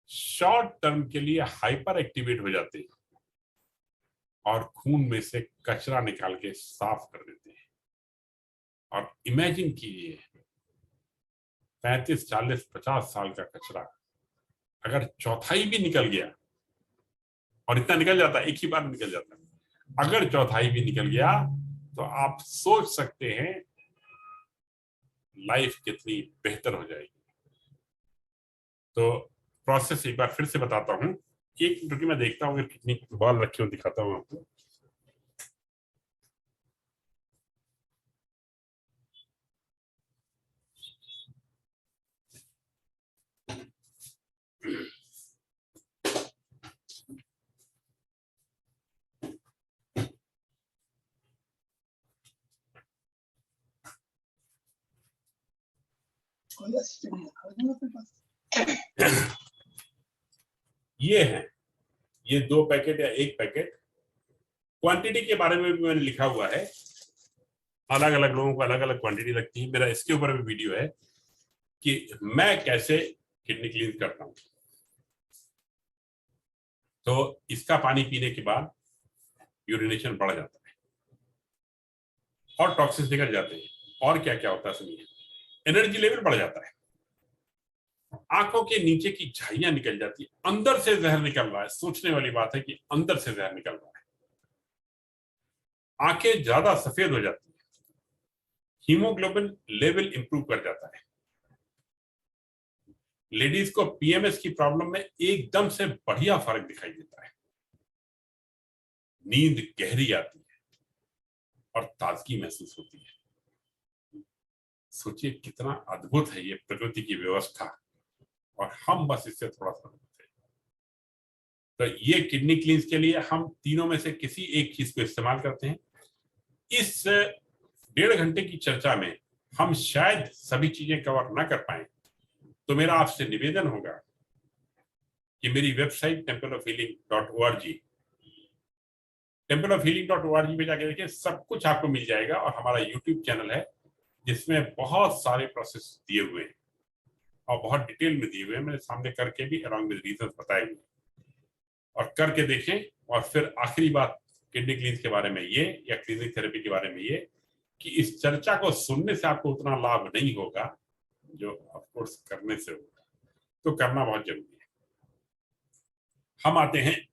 शॉर्ट टर्म के लिए हाइपर एक्टिवेट हो जाते हैं और खून में से कचरा निकाल के साफ कर देते हैं। और इमेजिन कीजिए, 35, 40, 50 साल का कचरा अगर चौथाई भी निकल गया, और इतना निकल जाता है, एक ही बार निकल जाता है, अगर चौथाई भी निकल गया तो आप सोच सकते हैं लाइफ कितनी बेहतर हो जाएगी। तो प्रोसेस एक बार फिर से बताता हूं। एक मिनट मैं देखता हूं अगर कितनी बाल रखे हो, दिखाता हूं आपको। ये है, ये 2 पैकेट या 1 पैकेट। क्वांटिटी के बारे में भी मैंने लिखा हुआ है, अलग अलग लोगों को अलग अलग क्वांटिटी लगती है। मेरा इसके ऊपर भी वीडियो है कि मैं कैसे किडनी क्लीन करता हूं। तो इसका पानी पीने के बाद यूरिनेशन बढ़ जाता है और टॉक्सिन्स निकल जाते हैं। और क्या क्या होता है सुनिए। एनर्जी लेवल बढ़ जाता है, आंखों के नीचे की झाइयां निकल जाती है, अंदर से जहर निकल रहा है। सोचने वाली बात है कि अंदर से जहर निकल रहा है। आंखें ज्यादा सफेद हो जाती है, हीमोग्लोबिन लेवल इंप्रूव कर जाता है। लेडीज को पीएमएस की प्रॉब्लम में एकदम से बढ़िया फर्क दिखाई देता है। नींद गहरी आती है और ताजगी महसूस होती है। सोचिए कितना अद्भुत है ये प्रकृति की व्यवस्था, और हम बस इससे थोड़ा सा अद्भुत है। तो ये किडनी क्लींस के लिए हम तीनों में से किसी एक चीज को इस्तेमाल करते हैं। इस 1.5 घंटे की चर्चा में हम शायद सभी चीजें कवर ना कर पाए, तो मेरा आपसे निवेदन होगा कि मेरी वेबसाइट templeofhealing.org पे जाके देखिए, सब कुछ आपको मिल जाएगा। और हमारा यूट्यूब चैनल है जिसमें बहुत सारे प्रोसेस दिए हुए हैं और बहुत डिटेल में दिए हुए हैं। मैंने सामने करके भी अलॉन्ग विद रीजंस बताए हुए, और करके देखें। और फिर आखिरी बात किडनी क्लींस के बारे में ये, या क्लीनिक थेरेपी के बारे में ये, कि इस चर्चा को सुनने से आपको उतना लाभ नहीं होगा जो ऑफकोर्स करने से होगा। तो करना बहुत जरूरी है। हम आते हैं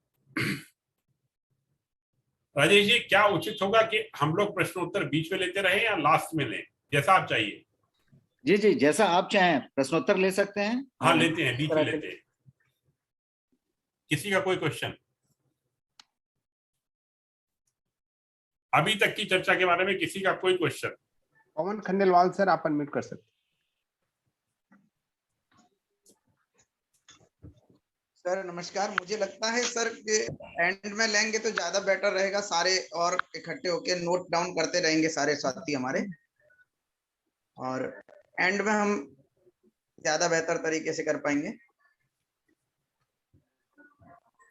राजेश जी, क्या उचित होगा कि हम लोग प्रश्नोत्तर बीच में लेते रहे या लास्ट में लें, जैसा आप चाहिए? जी जी, जैसा आप चाहें प्रश्नोत्तर ले सकते हैं। हाँ, लेते हैं, बीच में लेते हैं। किसी का कोई क्वेश्चन? अभी तक की चर्चा के बारे में किसी का कोई क्वेश्चन? पवन खंडेलवाल सर, आप अनम्यूट कर सकते। सर नमस्कार। मुझे लगता है सर कि एंड में लेंगे तो ज्यादा बेटर रहेगा, सारे और इकट्ठे होके नोट डाउन करते रहेंगे सारे साथी हमारे, और एंड में हम ज्यादा बेहतर तरीके से कर पाएंगे।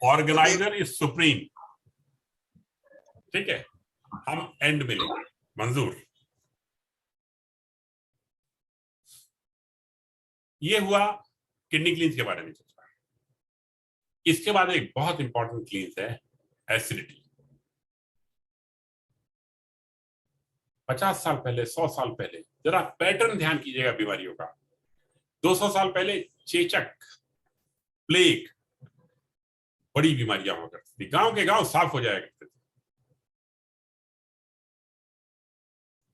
ऑर्गेनाइजर इज सुप्रीम, ठीक है, हम एंड में लेंगे, मंजूर। ये हुआ किडनी क्लींस के बारे में चर्चा। इसके बाद एक बहुत इंपॉर्टेंट क्लींस है एसिडिटी। 50 साल पहले, 100 साल पहले, जरा पैटर्न ध्यान कीजिएगा बीमारियों का। 200 साल पहले चेचक, प्लेग, बड़ी बीमारियां हुआ करती थी, गांव के गांव साफ हो जाया करते थे।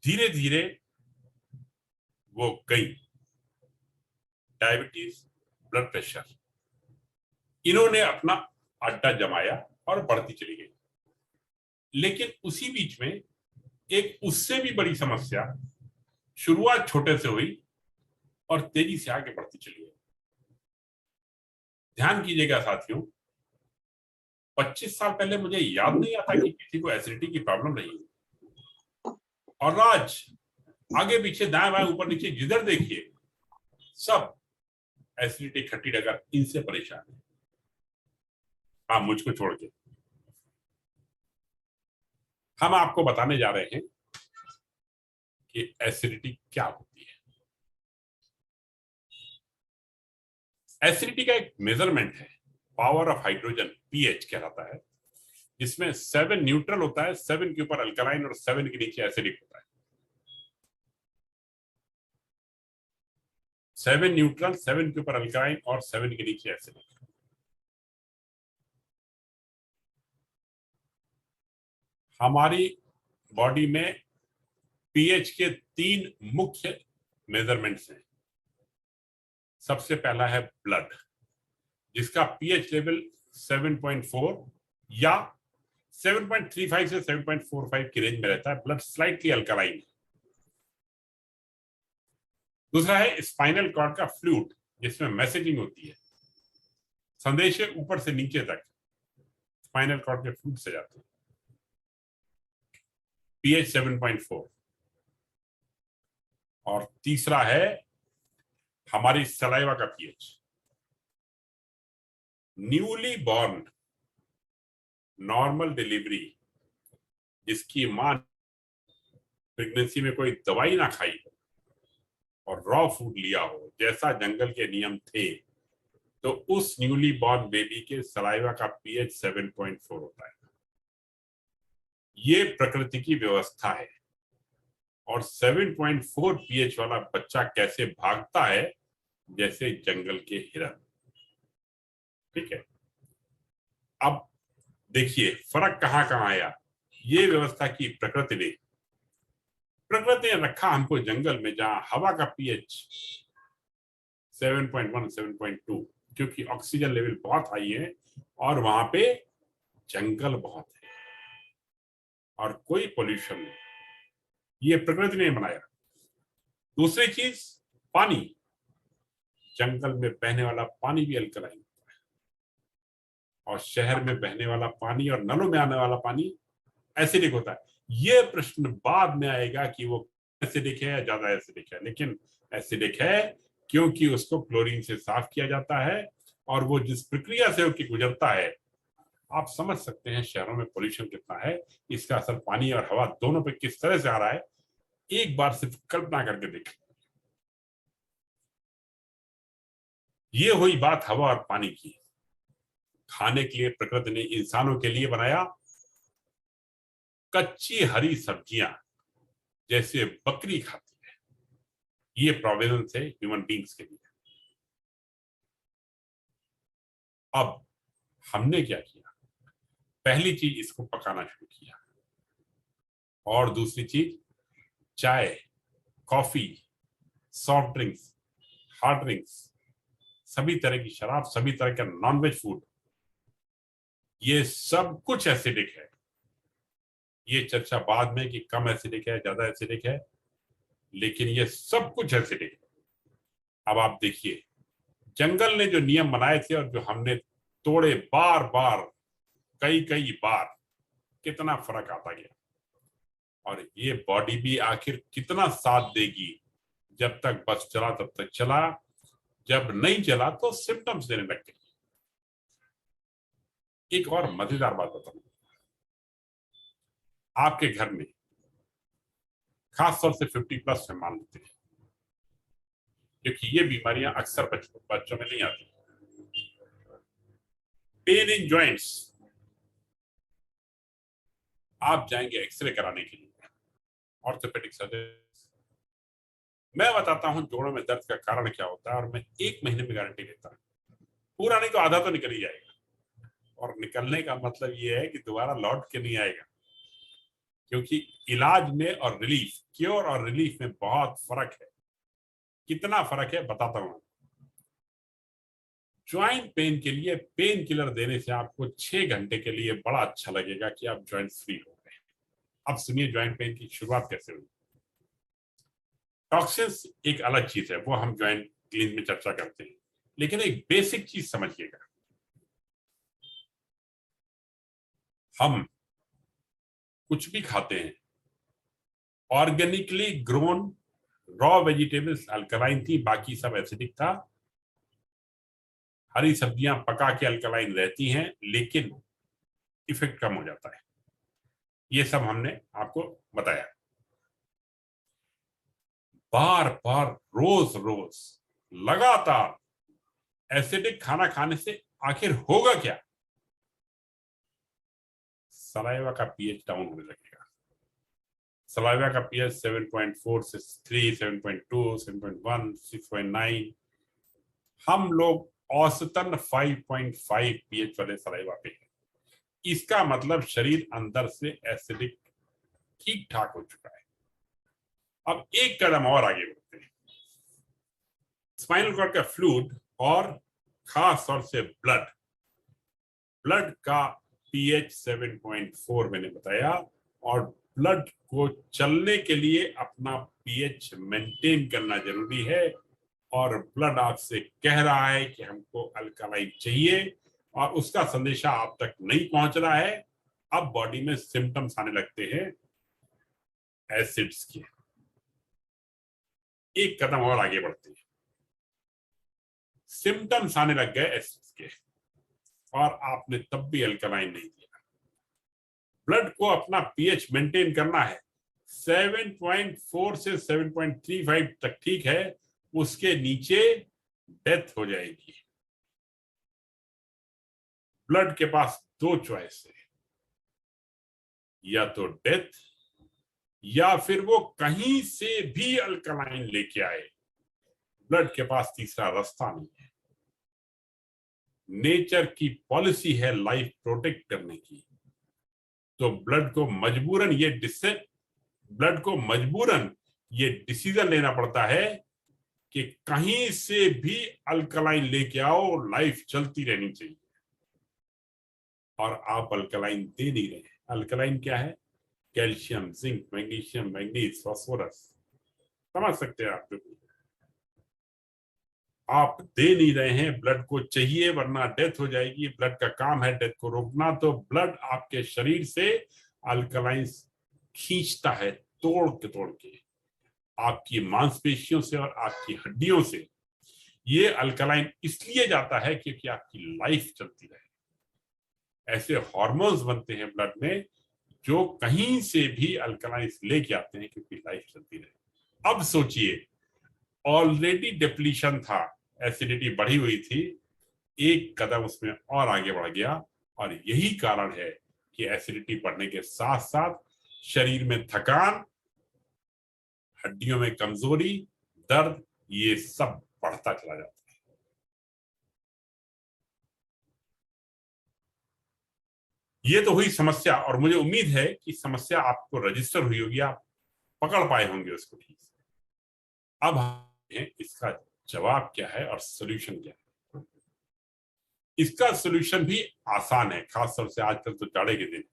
धीरे धीरे वो गई, डायबिटीज, ब्लड प्रेशर, इन्होंने अपना अड्डा जमाया और बढ़ती चली गई। लेकिन उसी बीच में एक उससे भी बड़ी समस्या, शुरुआत छोटे से हुई और तेजी से आगे बढ़ती चली गई। ध्यान कीजिएगा साथियों, 25 साल पहले मुझे याद नहीं आता कि किसी को एसिडिटी की प्रॉब्लम रही, और आज आगे पीछे दाएं बाएं ऊपर नीचे जिधर देखिए सब एसिडिटी, खट्टी डगर, इनसे परेशान है। हाँ, मुझको छोड़ के। हम आपको बताने जा रहे हैं कि एसिडिटी क्या होती है। एसिडिटी का एक मेजरमेंट है, पावर ऑफ हाइड्रोजन, पीएच कहलाता है, जिसमें 7 न्यूट्रल होता है, 7 के ऊपर अल्कलाइन और 7 के नीचे एसिडिक होता है। 7 न्यूट्रल, 7 के ऊपर अल्कलाइन और 7 के नीचे एसिडिक। हमारी बॉडी में पीएच के 3 मुख्य मेजरमेंट्स हैं। सबसे पहला है ब्लड, जिसका पीएच लेवल 7.4 या 7.35 से 7.45 की रेंज में रहता है। ब्लड स्लाइटली अल्कलाइन है। दूसरा है स्पाइनल कॉर्ड का फ्लूइड, जिसमें मैसेजिंग होती है, संदेश ऊपर से नीचे तक स्पाइनल कॉर्ड के फ्लूइड से जाते हैं। पीएच 7.4। और तीसरा है हमारी सलाइवा का pH. Newly born, normal delivery, जिसकी मां प्रेगनेंसी में कोई दवाई ना खाई हो और रॉ फूड लिया हो, जैसा जंगल के नियम थे, तो उस न्यूली बॉर्न बेबी के सलाइवा का पीएच 7.4 होता है। ये प्रकृति की व्यवस्था है। और 7.4 पीएच वाला बच्चा कैसे भागता है, जैसे जंगल के हिरन। ठीक है, अब देखिए फर्क कहां कहां आया। ये व्यवस्था की प्रकृति ने रखा हमको जंगल में, जहां हवा का पीएच 7.1, 7.2, क्योंकि ऑक्सीजन लेवल बहुत हाई है और वहां पे जंगल बहुत है और कोई पोल्यूशन नहीं। ये प्रकृति ने बनाया। दूसरी चीज, पानी। जंगल में बहने वाला पानी भी अल्कलाइन होता है, और शहर में बहने वाला पानी और नलों में आने वाला पानी एसिडिक होता है। ये प्रश्न बाद में आएगा कि वो एसिडिक है या ज्यादा एसिडिक है, लेकिन एसिडिक है क्योंकि उसको क्लोरीन से साफ किया जाता है, और वो जिस प्रक्रिया से होकर गुजरता है, आप समझ सकते हैं शहरों में पोल्यूशन कितना है, इसका असर पानी और हवा दोनों पे किस तरह से आ रहा है। एक बार सिर्फ कल्पना करके देखें। ये हुई बात हवा और पानी की। खाने के लिए प्रकृति ने इंसानों के लिए बनाया कच्ची हरी सब्जियां, जैसे बकरी खाती है। ये प्रोविजंस है ह्यूमन बींग्स के लिए। अब हमने क्या किया? पहली चीज, इसको पकाना शुरू किया, और दूसरी चीज, चाय, coffee, soft drinks, hard drinks, सभी तरह की शराब, सभी तरह का नॉनवेज फूड, ये सब कुछ एसिडिक है। ये चर्चा बाद में कि कम एसिडिक है, ज्यादा एसिडिक है, लेकिन ये सब कुछ एसिडिक है। अब आप देखिए, जंगल ने जो नियम बनाए थे और जो हमने तोड़े बार बार, कई कई बार, कितना फर्क आता गया। और ये बॉडी भी आखिर कितना साथ देगी। जब तक बस चला तब तक चला, जब नहीं चला तो सिम्टम्स देने लग गए। एक और मजेदार बात बताऊं, आपके घर में खासतौर से 50+ में मान लेते हैं, क्योंकि ये बीमारियां अक्सर बच्चों में नहीं आती। पेन इन जॉइंट्स, आप जाएंगे एक्सरे कराने के लिए ऑर्थोपेडिक सर्जन। मैं बताता हूं जोड़ों में दर्द का कारण क्या होता है, और मैं 1 महीने में गारंटी देता हूं, पूरा नहीं तो आधा तो निकल ही जाएगा। और निकलने का मतलब ये है कि दोबारा लौट के नहीं आएगा, क्योंकि इलाज में और रिलीफ, क्योर और रिलीफ में बहुत फर्क है। कितना फर्क है बताता हूं। ज्वाइंट पेन के लिए पेन किलर देने से आपको 6 घंटे के लिए बड़ा अच्छा लगेगा कि आप ज्वाइंट फ्री हो गए। अब सुनिए ज्वाइंट पेन की शुरुआत कैसे हुई। टॉक्सिन्स एक अलग चीज है, वो हम ज्वाइंट क्लीन में चर्चा करते हैं, लेकिन एक बेसिक चीज समझिएगा। हम कुछ भी खाते हैं, organically grown raw vegetables alkaline थी, बाकी सब एसिडिक था। हरी सब्जियां पका के अल्कलाइन रहती हैं, लेकिन इफेक्ट कम हो जाता है। ये सब हमने आपको बताया। बार बार रोज रोज लगातार एसिडिक खाना खाने से आखिर होगा क्या? सलाइवा का पीएच डाउन होने लगेगा। सलाइवा का पीएच 7.4 से 3, 7.2, 7.1, 6.9, हम लोग औसतन 5.5 पीएच वाले सलाइवा पे हैं। इसका मतलब शरीर अंदर से एसिडिक ठीक ठाक हो चुका है। अब एक कदम और आगे बढ़ते हैं। स्पाइनल कॉर्ड का फ्लूइड और खास तौर से ब्लड का पीएच 7.4 मैंने बताया, और ब्लड को चलने के लिए अपना पीएच मेंटेन करना जरूरी है। और ब्लड आपसे कह रहा है कि हमको अल्कलाइन चाहिए, और उसका संदेशा आप तक नहीं पहुंच रहा है। अब बॉडी में सिम्टम्स आने लगते हैं एसिड्स के। एक कदम और आगे बढ़ते हैं। सिम्टम्स आने लग गए एसिड्स के, और आपने तब भी अल्कलाइन नहीं दिया। ब्लड को अपना पीएच मेंटेन करना है, 7.4 से 7.35 तक ठीक है, उसके नीचे डेथ हो जाएगी। ब्लड के पास 2 चॉइस है, या तो डेथ, या फिर वो कहीं से भी अल्कलाइन लेके आए। ब्लड के पास तीसरा रास्ता नहीं है। नेचर की पॉलिसी है लाइफ प्रोटेक्ट करने की, तो ब्लड को मजबूरन ये डिसीजन लेना पड़ता है कि कहीं से भी अल्कलाइन लेके आओ, लाइफ चलती रहनी चाहिए। और आप अल्कलाइन दे नहीं रहे। अल्कलाइन क्या है? Calcium, zinc, magnesium, manganese, phosphorus, समझ सकते हैं आप। आप दे नहीं रहे हैं, ब्लड को चाहिए वरना डेथ हो जाएगी। ब्लड का काम है डेथ को रोकना, तो ब्लड आपके शरीर से अल्कलाइन खींचता है तोड़ के आपकी मांसपेशियों से और आपकी हड्डियों से। ये अल्कलाइन इसलिए जाता है क्योंकि आपकी लाइफ चलती रहे। ऐसे हार्मोन्स बनते हैं ब्लड में जो कहीं से भी अल्कलाइन लेके आते हैं क्योंकि लाइफ चलती रहे। अब सोचिए, ऑलरेडी डिप्लीशन था, एसिडिटी बढ़ी हुई थी, एक कदम उसमें और आगे बढ़ गया। और यही कारण है कि एसिडिटी बढ़ने के साथ साथ शरीर में थकान, हड्डियों में कमजोरी, दर्द, ये सब बढ़ता चला जाता है। ये तो हुई समस्या, और मुझे उम्मीद है कि समस्या आपको रजिस्टर हुई होगी, आप पकड़ पाए होंगे उसको ठीक से। अब इसका जवाब क्या है और सॉल्यूशन क्या है? इसका सॉल्यूशन भी आसान है, खासतौर से आजकल तो जाड़े के दिन।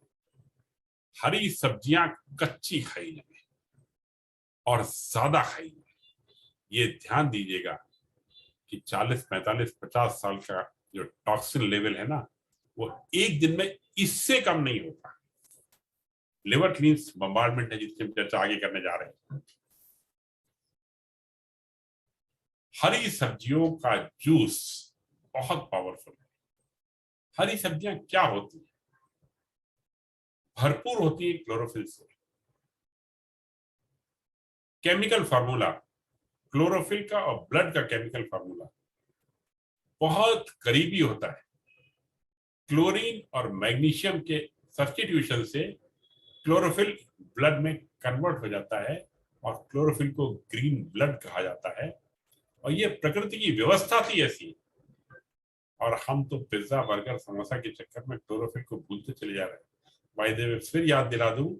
हरी सब्जियां कच्ची खाई जाए और ज्यादा खाई जाए। ये ध्यान दीजिएगा कि 40, 45, 50 साल का जो टॉक्सिन लेवल है ना, वो एक दिन में इससे कम नहीं होता। लिवर क्लींस बम्बार्डमेंट है जिसकी हम चर्चा आगे करने जा रहे हैं। हरी सब्जियों का जूस बहुत पावरफुल है। हरी सब्जियां क्या होती है? भरपूर होती है क्लोरोफिल से। केमिकल फार्मूला क्लोरोफिल का और ब्लड का केमिकल फार्मूला बहुत करीबी होता है। क्लोरीन और मैग्नीशियम के सब्स्टिट्यूशन से क्लोरोफिल ब्लड में कन्वर्ट हो जाता है और क्लोरोफिल को ग्रीन ब्लड कहा जाता है। और ये प्रकृति की व्यवस्था थी ऐसी, और हम तो पिज्जा बर्गर समोसा के चक्कर में क्लोरोफिल को भूलते चले जा रहे हैं। भाई देव फिर याद दिला दूं,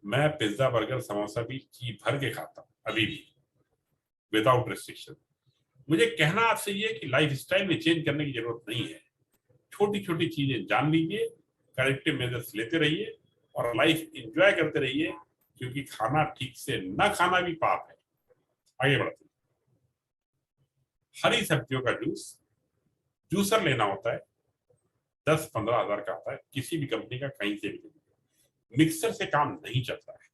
मैं पिज्जा बर्गर समोसा भी जी भर के खाता हूं अभी भी, विदाउट रिस्ट्रिक्शन। मुझे कहना आपसे ये कि लाइफ स्टाइल में चेंज करने की जरूरत नहीं है। छोटी छोटी चीजें जान लीजिए, करेक्टिव मेजर्स लेते रहिए और लाइफ एंजॉय करते रहिए, क्योंकि खाना ठीक से न खाना भी पाप है। आगे बढ़ते हैं। हरी सब्जियों का जूसर लेना होता है, 10-15 हजार का आता है, किसी भी कंपनी का, कहीं से भी। मिक्सर से काम नहीं चलता है,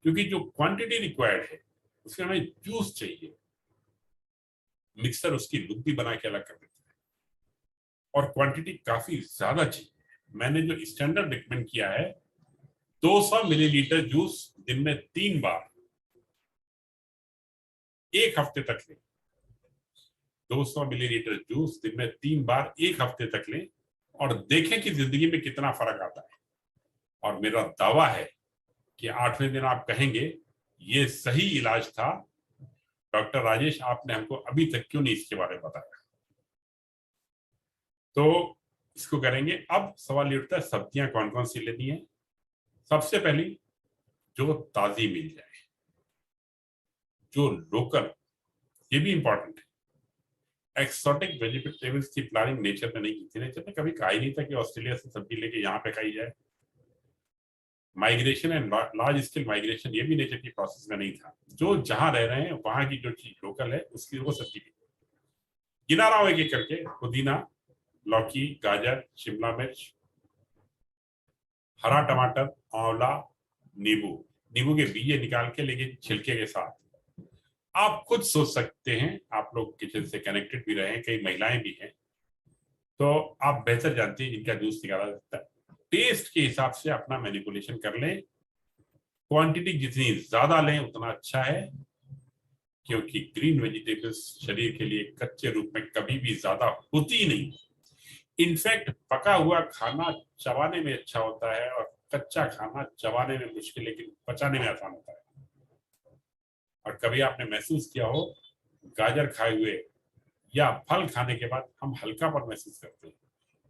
क्योंकि जो क्वांटिटी रिक्वायर्ड है उसमें हमें जूस चाहिए। मिक्सर उसकी बुद्धि बना के अलग कर देता है और क्वांटिटी काफी ज्यादा चाहिए। मैंने जो स्टैंडर्ड रिकमेंड किया है, 200 मिलीलीटर जूस दिन में 3 बार, 1 हफ्ते तक लें। 200 मिलीलीटर जूस दिन में 3 बार 1 हफ्ते तक लें और देखें कि जिंदगी में कितना फर्क आता है। और मेरा दावा है कि 8वें दिन आप कहेंगे ये सही इलाज था, डॉक्टर राजेश आपने हमको अभी तक क्यों नहीं इसके बारे में बताया। तो इसको करेंगे। अब सवाल ये उठता है, सब्जियां कौन कौन सी लेनी है? सबसे पहली जो ताजी मिल जाए, जो लोकल, ये भी इंपॉर्टेंट है। एक्सोटिक वेजिटेबल्स की प्लानिंग नेचर ने नहीं की थी। नेचर ने कभी कहा ही नहीं था कि ऑस्ट्रेलिया से सब्जी लेके यहाँ पे खाई जाए। Migration and large scale migration, ये भी नेचर की प्रोसेस में नहीं था। जो जहां रह रहे हैं वहां की जो चीज लोकल है उसकी वो सब्जी गिना रहा हूं एक एक करके। पुदीना, लौकी, गाजर, शिमला मिर्च, हरा टमाटर, आंवला, नींबू के बीजे निकाल के लेकिन छिलके के साथ। आप खुद सोच सकते हैं, आप लोग किचन से कनेक्टेड भी रहे हैं, कई महिलाएं भी हैं, तो आप बेहतर जानती हैं जिनका जूस निकाला जाता है। टेस्ट के हिसाब से अपना मैनिपुलेशन कर लें। क्वांटिटी जितनी ज्यादा लें उतना अच्छा है, क्योंकि ग्रीन वेजिटेबल्स शरीर के लिए कच्चे रूप में कभी भी ज्यादा होती नहीं। इनफैक्ट पका हुआ खाना चबाने में अच्छा होता है और कच्चा खाना चबाने में मुश्किल लेकिन पचाने में आसान होता है। और कभी आपने महसूस किया हो, गाजर खाए हुए या फल खाने के बाद हम हल्कापन महसूस करते हैं,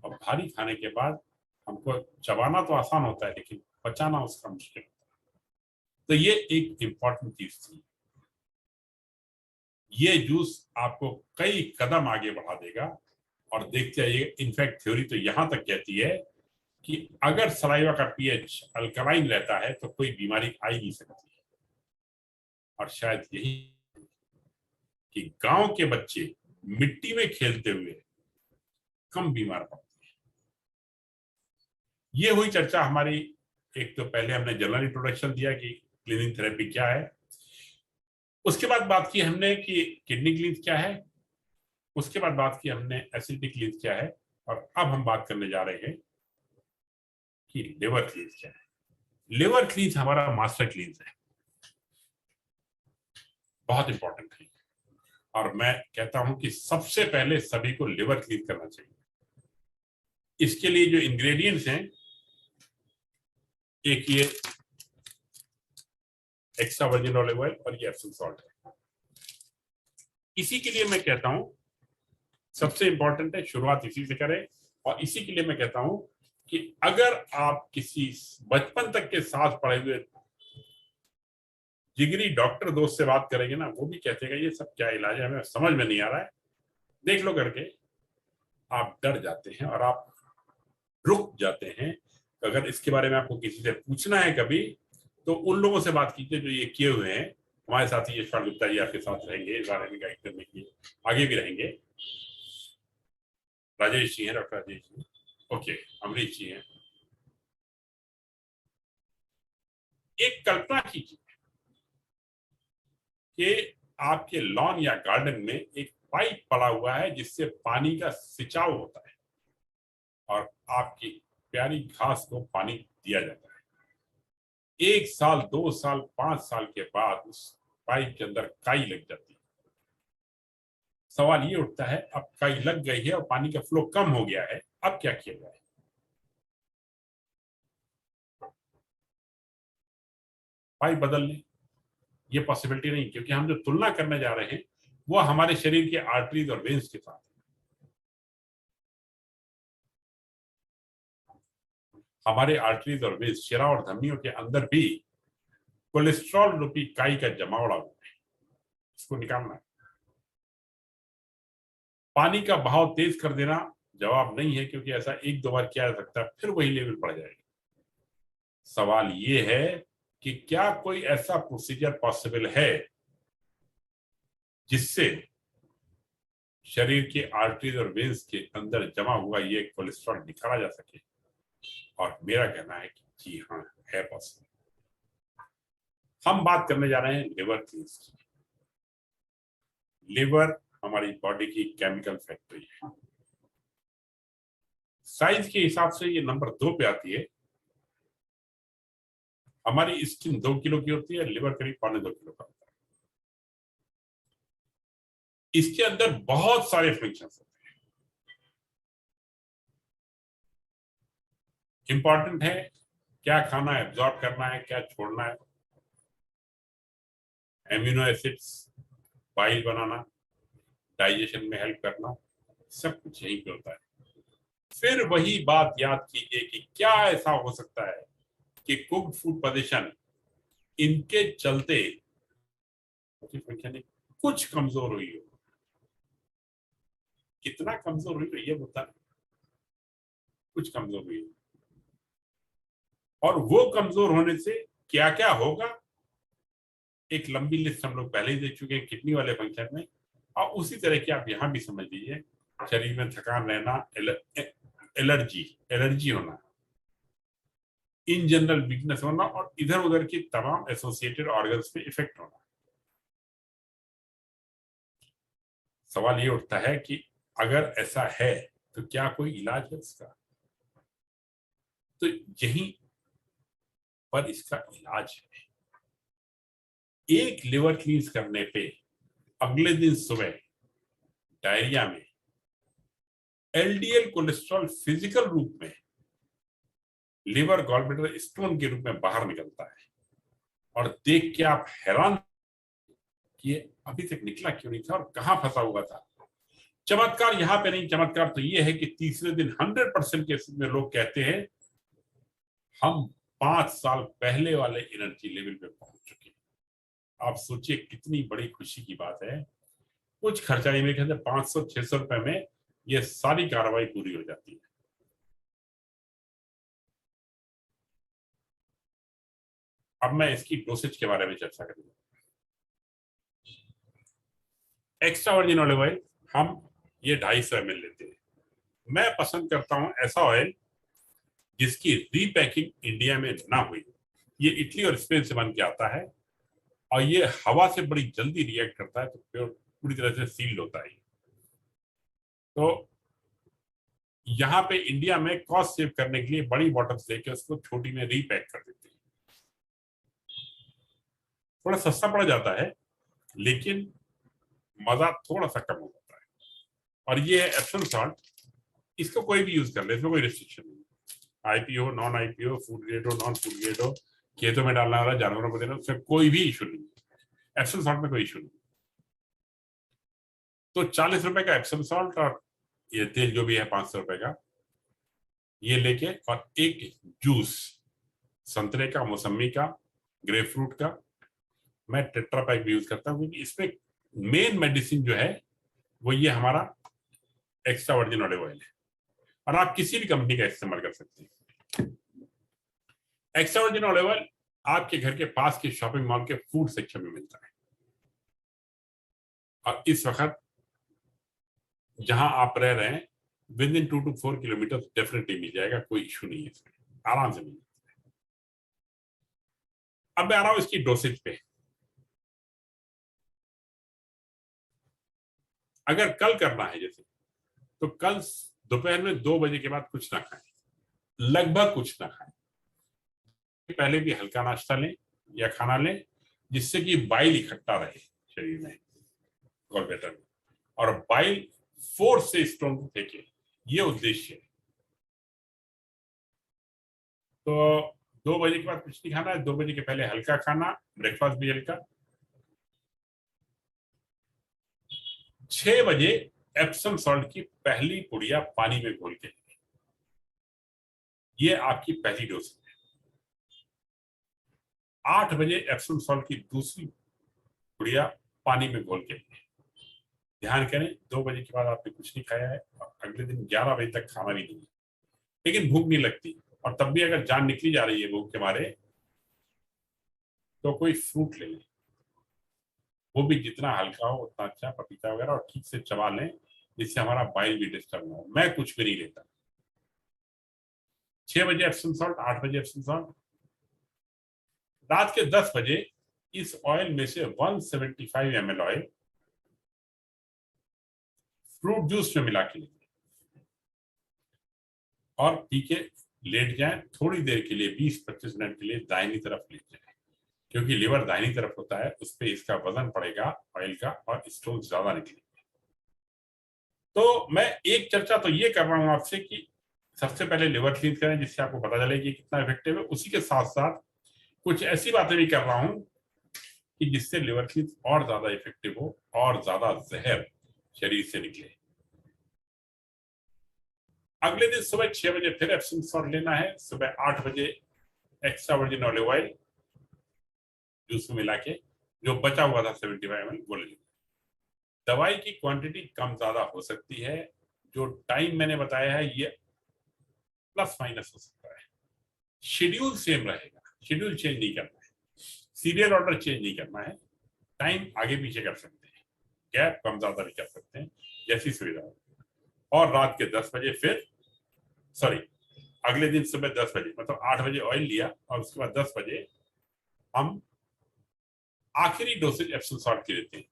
और भारी खाने के बाद हमको चबाना तो आसान होता है लेकिन पचाना उसका मुश्किल होता है। तो ये एक इंपॉर्टेंट चीज थी। ये जूस आपको कई कदम आगे बढ़ा देगा। और देखते आइए, इनफैक्ट थ्योरी तो यहां तक कहती है कि अगर सलाइवा का पीएच अल्कलाइन रहता है तो कोई बीमारी आ ही नहीं सकती। और शायद यही कि गांव के बच्चे मिट्टी में खेलते हुए कम बीमार पड़ते हैं। ये हुई चर्चा हमारी। एक तो पहले हमने जनरल इंट्रोडक्शन दिया कि क्लीनिंग थेरेपी क्या है, उसके बाद बात की हमने कि किडनी क्लींस क्या है, उसके बाद बात की हमने एसिडिटी क्लींस क्या है, और अब हम बात करने जा रहे हैं कि लिवर क्लींस क्या है। लिवर क्लींस हमारा मास्टर क्लींस है, बहुत इंपॉर्टेंट है। और मैं कहता हूं कि सबसे पहले सभी को लिवर क्लीन करना चाहिए। इसके लिए जो इंग्रेडिएंट्स हैं, एक ये एक्स्ट्रा वर्जिन ऑलिव ऑयल और ये एप्सम सॉल्ट है। इसी के लिए मैं कहता हूं सबसे इंपॉर्टेंट है शुरुआत इसी से करें। और इसी के लिए मैं कहता हूं कि अगर आप किसी बचपन तक के साथ पढ़े हुए जिगरी डॉक्टर दोस्त से बात करेंगे ना, वो भी कहते हैं ये सब क्या इलाज है, हमें समझ में नहीं आ रहा है, देख लो करके, आप डर जाते हैं और आप रुक जाते हैं। अगर इसके बारे में आपको किसी से पूछना है कभी, तो उन लोगों से बात कीजिए जो ये किए हुए हैं। हमारे साथी यशपाल गुप्ता जी आपके साथ रहेंगे, इस बारे में गाइड करने के लिए आगे भी रहेंगे। राजेश जी हैं, डॉक्टर राजेश जी, ओके, अमरीश जी हैं। एक कल्पना कीजिए कि आपके लॉन या गार्डन में एक पाइप पड़ा हुआ है जिससे पानी का सिंचाव होता है और आपकी प्यारी घास को पानी दिया जाता है। 1 साल, 2 साल, 5 साल के बाद उस पाइप के अंदर काई लग जाती है। सवाल ये उठता है, अब काई लग गई है और पानी का फ्लो कम हो गया है, अब क्या किया जाए? पाइप बदल लें, ये पॉसिबिलिटी नहीं, क्योंकि हम जो तुलना करने जा रहे हैं वो हमारे शरीर के आर्टरीज और वेन्स के साथ। हमारे आर्टरीज और वेन्स, शिरा और धमनियों के अंदर भी कोलेस्ट्रॉल रूपी काई का जमावड़ा हुआ है, इसको निकालना है। पानी का बहाव तेज कर देना जवाब नहीं है, क्योंकि ऐसा 1-2 बार किया जा सकता है, फिर वही लेवल बढ़ जाएगा। सवाल ये है कि क्या कोई ऐसा प्रोसीजर पॉसिबल है जिससे शरीर के आर्टरीज और वेन्स के अंदर जमा हुआ ये कोलेस्ट्रॉल निकाला जा सके? और मेरा कहना है कि जी हाँ, है पॉसिबल। हम बात करने जा रहे हैं लिवर क्लींस की। लिवर हमारी बॉडी की केमिकल फैक्ट्री है। साइज के हिसाब से ये नंबर 2 पे आती है। हमारी स्किन 2 किलो की होती है, लिवर करीब 2.25 किलो का होता है। इसके अंदर बहुत सारे फंक्शंस होते हैं। इंपॉर्टेंट है क्या खाना है, एब्जॉर्ब करना है, क्या छोड़ना है, एमिनो एसिड्स, बाइल बनाना, डाइजेशन में हेल्प करना, सब कुछ यहीं पे होता है। फिर वही बात याद कीजिए कि क्या ऐसा हो सकता है कि कुक्ड फूड पोजीशन इनके चलते कुछ कमजोर हुई हो। कितना कमजोर हुई हो ये बता, कुछ कमजोर हुई हो। और वो कमजोर होने से क्या क्या होगा, एक लंबी लिस्ट हम लोग पहले ही देख चुके हैं किडनी वाले फंक्शन में। और उसी तरह की आप यहां भी समझ लीजिए, शरीर में थकान रहना, एलर्जी होना, इन जनरल वीकनेस होना और इधर उधर की तमाम एसोसिएटेड ऑर्गन्स पे इफेक्ट होना। सवाल ये उठता है कि अगर ऐसा है तो क्या कोई इलाज है इसका? तो यहीं पर इसका इलाज है। एक लिवर क्लींस करने पे अगले दिन सुबह डायरिया में एलडीएल कोलेस्ट्रॉल फिजिकल रूप में लिवर गॉलब्लैडर स्टोन के रूप में बाहर निकलता है। और देख के आप हैरान कि ये अभी तक निकला क्यों नहीं था और कहां फंसा हुआ था। चमत्कार यहां पे नहीं, चमत्कार तो ये है कि तीसरे दिन 100% केस में लोग कहते हैं हम 5 साल पहले वाले एनर्जी लेवल पे पहुंच चुके हैं। आप सोचिए कितनी बड़ी खुशी की बात है। कुछ खर्चा नहीं, मेरे ख्याल से 500-600 रुपए में ये सारी कार्रवाई पूरी हो जाती है। अब मैं इसकी डोसेज के बारे में चर्चा करूंगा। एक्स्ट्रा वर्जिन ऑलिव ऑयल हम ये 250 ml लेते हैं। मैं पसंद करता हूं ऐसा ऑयल जिसकी रीपैकिंग इंडिया में ना हुई। ये इटली और स्पेन से बन के आता है और ये हवा से बड़ी जल्दी रिएक्ट करता है, तो पूरी तरह से सील्ड होता है। तो यहाँ पे इंडिया में कॉस्ट सेव करने के लिए बड़ी बॉटल्स लेके उसको छोटी में रीपैक कर देते हैं। थोड़ा सस्ता पड़ जाता है लेकिन मजा थोड़ा सा कम हो जाता है। और ये है एप्सम सॉल्ट, इसको कोई भी यूज कर ले, इसमें कोई रिस्ट्रिक्शन नहीं। IPO, non IPO, food grade हो, नॉन फूड ग्रेड हो, खेतों में डालना वाला, जानवरों को देना, उसमें कोई भी इशू नहीं। एप्सम सॉल्ट में कोई इशू नहीं। तो 40 रुपए का एप्सम सॉल्ट और ये तेल जो भी है 500 रुपए का, ये लेके और एक जूस संतरे का, मौसमी का, ग्रेपफ्रूट का, मैं टेट्रा पैक भी यूज करता हूँ क्योंकि इसमें मेन मेडिसिन जो है वो ये हमारा एक्स्ट्रा वर्जिन ऑलिव ऑयल है। और आप किसी भी कंपनी का इस्तेमाल कर सकते हैं। एक्स्ट्रा वर्जिन ऑलिव ऑयल आपके घर के पास के शॉपिंग मॉल के फूड सेक्शन में मिलता है, और इस वक्त जहां आप रह रहे हैं within 2 to 4 kilometre definitely मिल जाएगा, कोई इश्यू नहीं है इसमें, आराम से मिल जाता है। अब मैं आ रहा हूं इसकी डोसेज पे। अगर कल करना है जैसे, तो कल दोपहर में 2 बजे के बाद कुछ ना खाएं, लगभग कुछ ना खाएं। पहले भी हल्का नाश्ता लें या खाना लें जिससे कि बाइल इकट्ठा रहे शरीर में, गॉलब्लैडर में, और बाइल फोर्स से स्टोन को फेंके, ये उद्देश्य है। तो 2 बजे के बाद कुछ नहीं खाना है, 2 बजे के पहले हल्का खाना, ब्रेकफास्ट भी हल्का। 6 बजे एप्सम सॉल्ट की पहली पुड़िया पानी में घोल के, ये आपकी पहली डोज है। 8 बजे एप्सम सॉल्ट की दूसरी पुड़िया पानी में घोल के। ध्यान करें 2 बजे के बाद आपने कुछ नहीं खाया है, और अगले दिन 11 बजे तक खाना भी नहीं है, लेकिन भूख नहीं लगती, और तब भी अगर जान निकली जा रही है भूख के मारे, तो कोई फ्रूट ले लें, वो भी जितना हल्का हो उतना अच्छा, पपीता वगैरह, और ठीक से चबा लें जिससे हमारा बाइल भी डिस्टर्ब ना हो। मैं कुछ भी नहीं लेता। 6 बजे एप्सम सॉल्ट, 8 बजे एप्सम सॉल्ट। रात के 10 बजे इस ऑयल में से 175 ml ऑयल फ्रूट जूस में मिला के लें, और पी के लेट जाएं थोड़ी देर के लिए, 20-25 मिनट के लिए दाहिनी तरफ लेट जाएं, क्योंकि लिवर दाहिनी तरफ होता है, उस पर इसका वजन पड़ेगा ऑयल का, और स्टोन ज्यादा निकलेंगे। तो मैं एक चर्चा तो ये कर रहा हूं आपसे कि सबसे पहले लिवर क्लीन करें, जिससे आपको पता चले कि कितना इफेक्टिव है। उसी के साथ साथ कुछ ऐसी बातें भी कर रहा हूं कि जिससे लिवर क्लीन और ज्यादा इफेक्टिव हो और ज्यादा जहर शरीर से निकले। अगले दिन सुबह 6 बजे फिर एप्सम सॉल्ट लेना है, सुबह 8 बजे extra virgin olive oil juice में मिला के, जो बचा हुआ था 75 ml, वो ले लेना। दवाई की क्वांटिटी कम ज्यादा हो सकती है, जो टाइम मैंने बताया है ये प्लस माइनस हो सकता है। शेड्यूल सेम रहेगा, शेड्यूल चेंज नहीं करना है, सीरियल ऑर्डर चेंज नहीं करना है, टाइम आगे पीछे कर सकते हैं, गैप कम ज्यादा भी कर सकते हैं, जैसी सुविधा हो। और रात के 10 बजे फिर अगले दिन सुबह 10 बजे, मतलब 8 बजे ऑयल लिया, और उसके बाद 10 बजे हम आखिरी डोसेज एप्सम सॉल्ट की लेते हैं।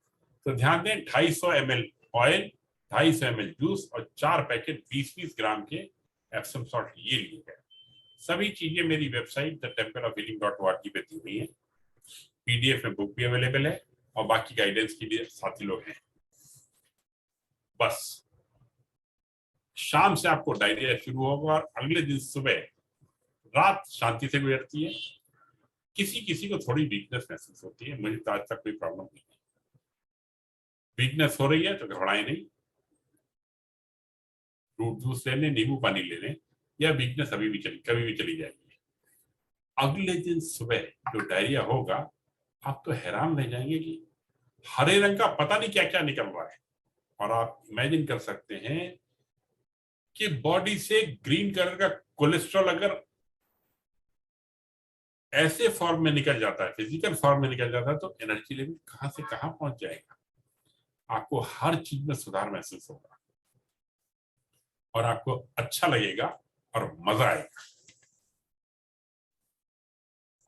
तो ध्यान दें 250 ml ऑयल, 250 ml जूस, और 4 पैकेट 20-20 ग्राम के एप्सम सॉल्ट ये लिए गए। सभी चीजें मेरी वेबसाइट thetempleofhealing.org पे दी हुई है। पीडीएफ में बुक भी अवेलेबल है, और बाकी गाइडेंस के लिए साथी लोग हैं। बस शाम से आपको डायरिया शुरू होगा, और अगले दिन सुबह रात शांति से गुजरती है। किसी किसी को थोड़ी वीकनेस महसूस होती है, मुझे तो आज तक कोई प्रॉब्लम नहीं है। वीकनेस हो रही है तो घबराएं नहीं, फ्रूट जूस ले लें, नींबू पानी ले लें, या वीकनेस कभी भी चली जाएगी। अगले दिन सुबह जो डायरिया होगा, आप तो हैरान रह जाएंगे कि हरे रंग का पता नहीं क्या क्या निकल रहा है, और आप इमेजिन कर सकते हैं कि बॉडी से ग्रीन कलर का कोलेस्ट्रॉल अगर ऐसे फॉर्म में निकल जाता है, फिजिकल फॉर्म में निकल जाता है, तो एनर्जी लेवल कहां से कहां पहुंच जाएगा। आपको हर चीज में सुधार महसूस होगा, और आपको अच्छा लगेगा और मजा आएगा।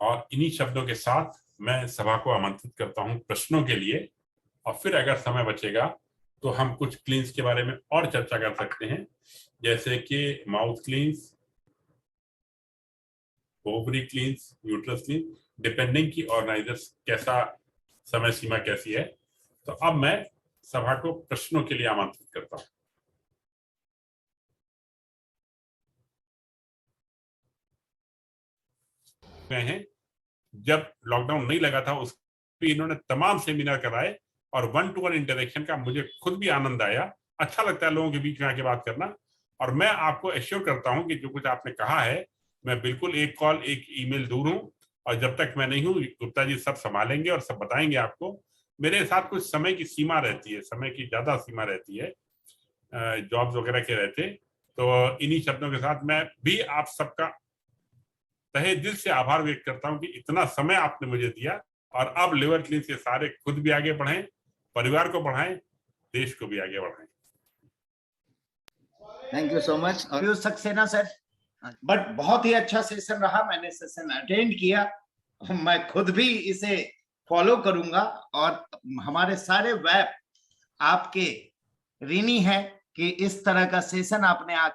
और इन्हीं शब्दों के साथ मैं सभा को आमंत्रित करता हूं प्रश्नों के लिए, और फिर अगर समय बचेगा तो हम कुछ क्लींस के बारे में और चर्चा कर सकते हैं, जैसे कि माउथ क्लींस, ओवरी क्लींस, यूट्रस क्लींस, डिपेंडिंग की ऑर्गेनाइजर्स कैसा समय सीमा कैसी है। तो अब मैं सभा को प्रश्नों के लिए आमंत्रित करता हूं। हैं जब लॉकडाउन नहीं लगा था, उस पे इन्होंने तमाम सेमिनार कराए, और 1-to-1 इंटरेक्शन का मुझे खुद भी आनंद आया। अच्छा लगता है लोगों के बीच में आके बात करना, और मैं आपको एश्योर करता हूं कि जो कुछ आपने कहा है, मैं बिल्कुल एक कॉल एक ईमेल दूर हूं, और जब तक मैं नहीं हूं गुप्ता जी सब संभालेंगे और सब बताएंगे आपको। मेरे साथ कुछ समय की सीमा रहती है, समय की ज्यादा सीमा रहती है, जॉब्स वगैरह के रहते। तो इन्हीं शब्दों के साथ मैं भी आप सबका तहे दिल से आभार व्यक्त करता हूं कि इतना समय आपने मुझे दिया, और अब लिवर क्लीन के सारे खुद भी आगे बढ़ें, परिवार को बढ़ाएं, देश को भी आगे बढ़ाएं। Thank you so much. Piyush Saxena sir, but बहुत ही अच्छा सेशन रहा, मैंने सेशन अटेंड किया, मैं खुद भी इसे फॉलो करूंगा, और हमारे सारे वेब आपके ऋणी है कि इस तरह का सेशन आपने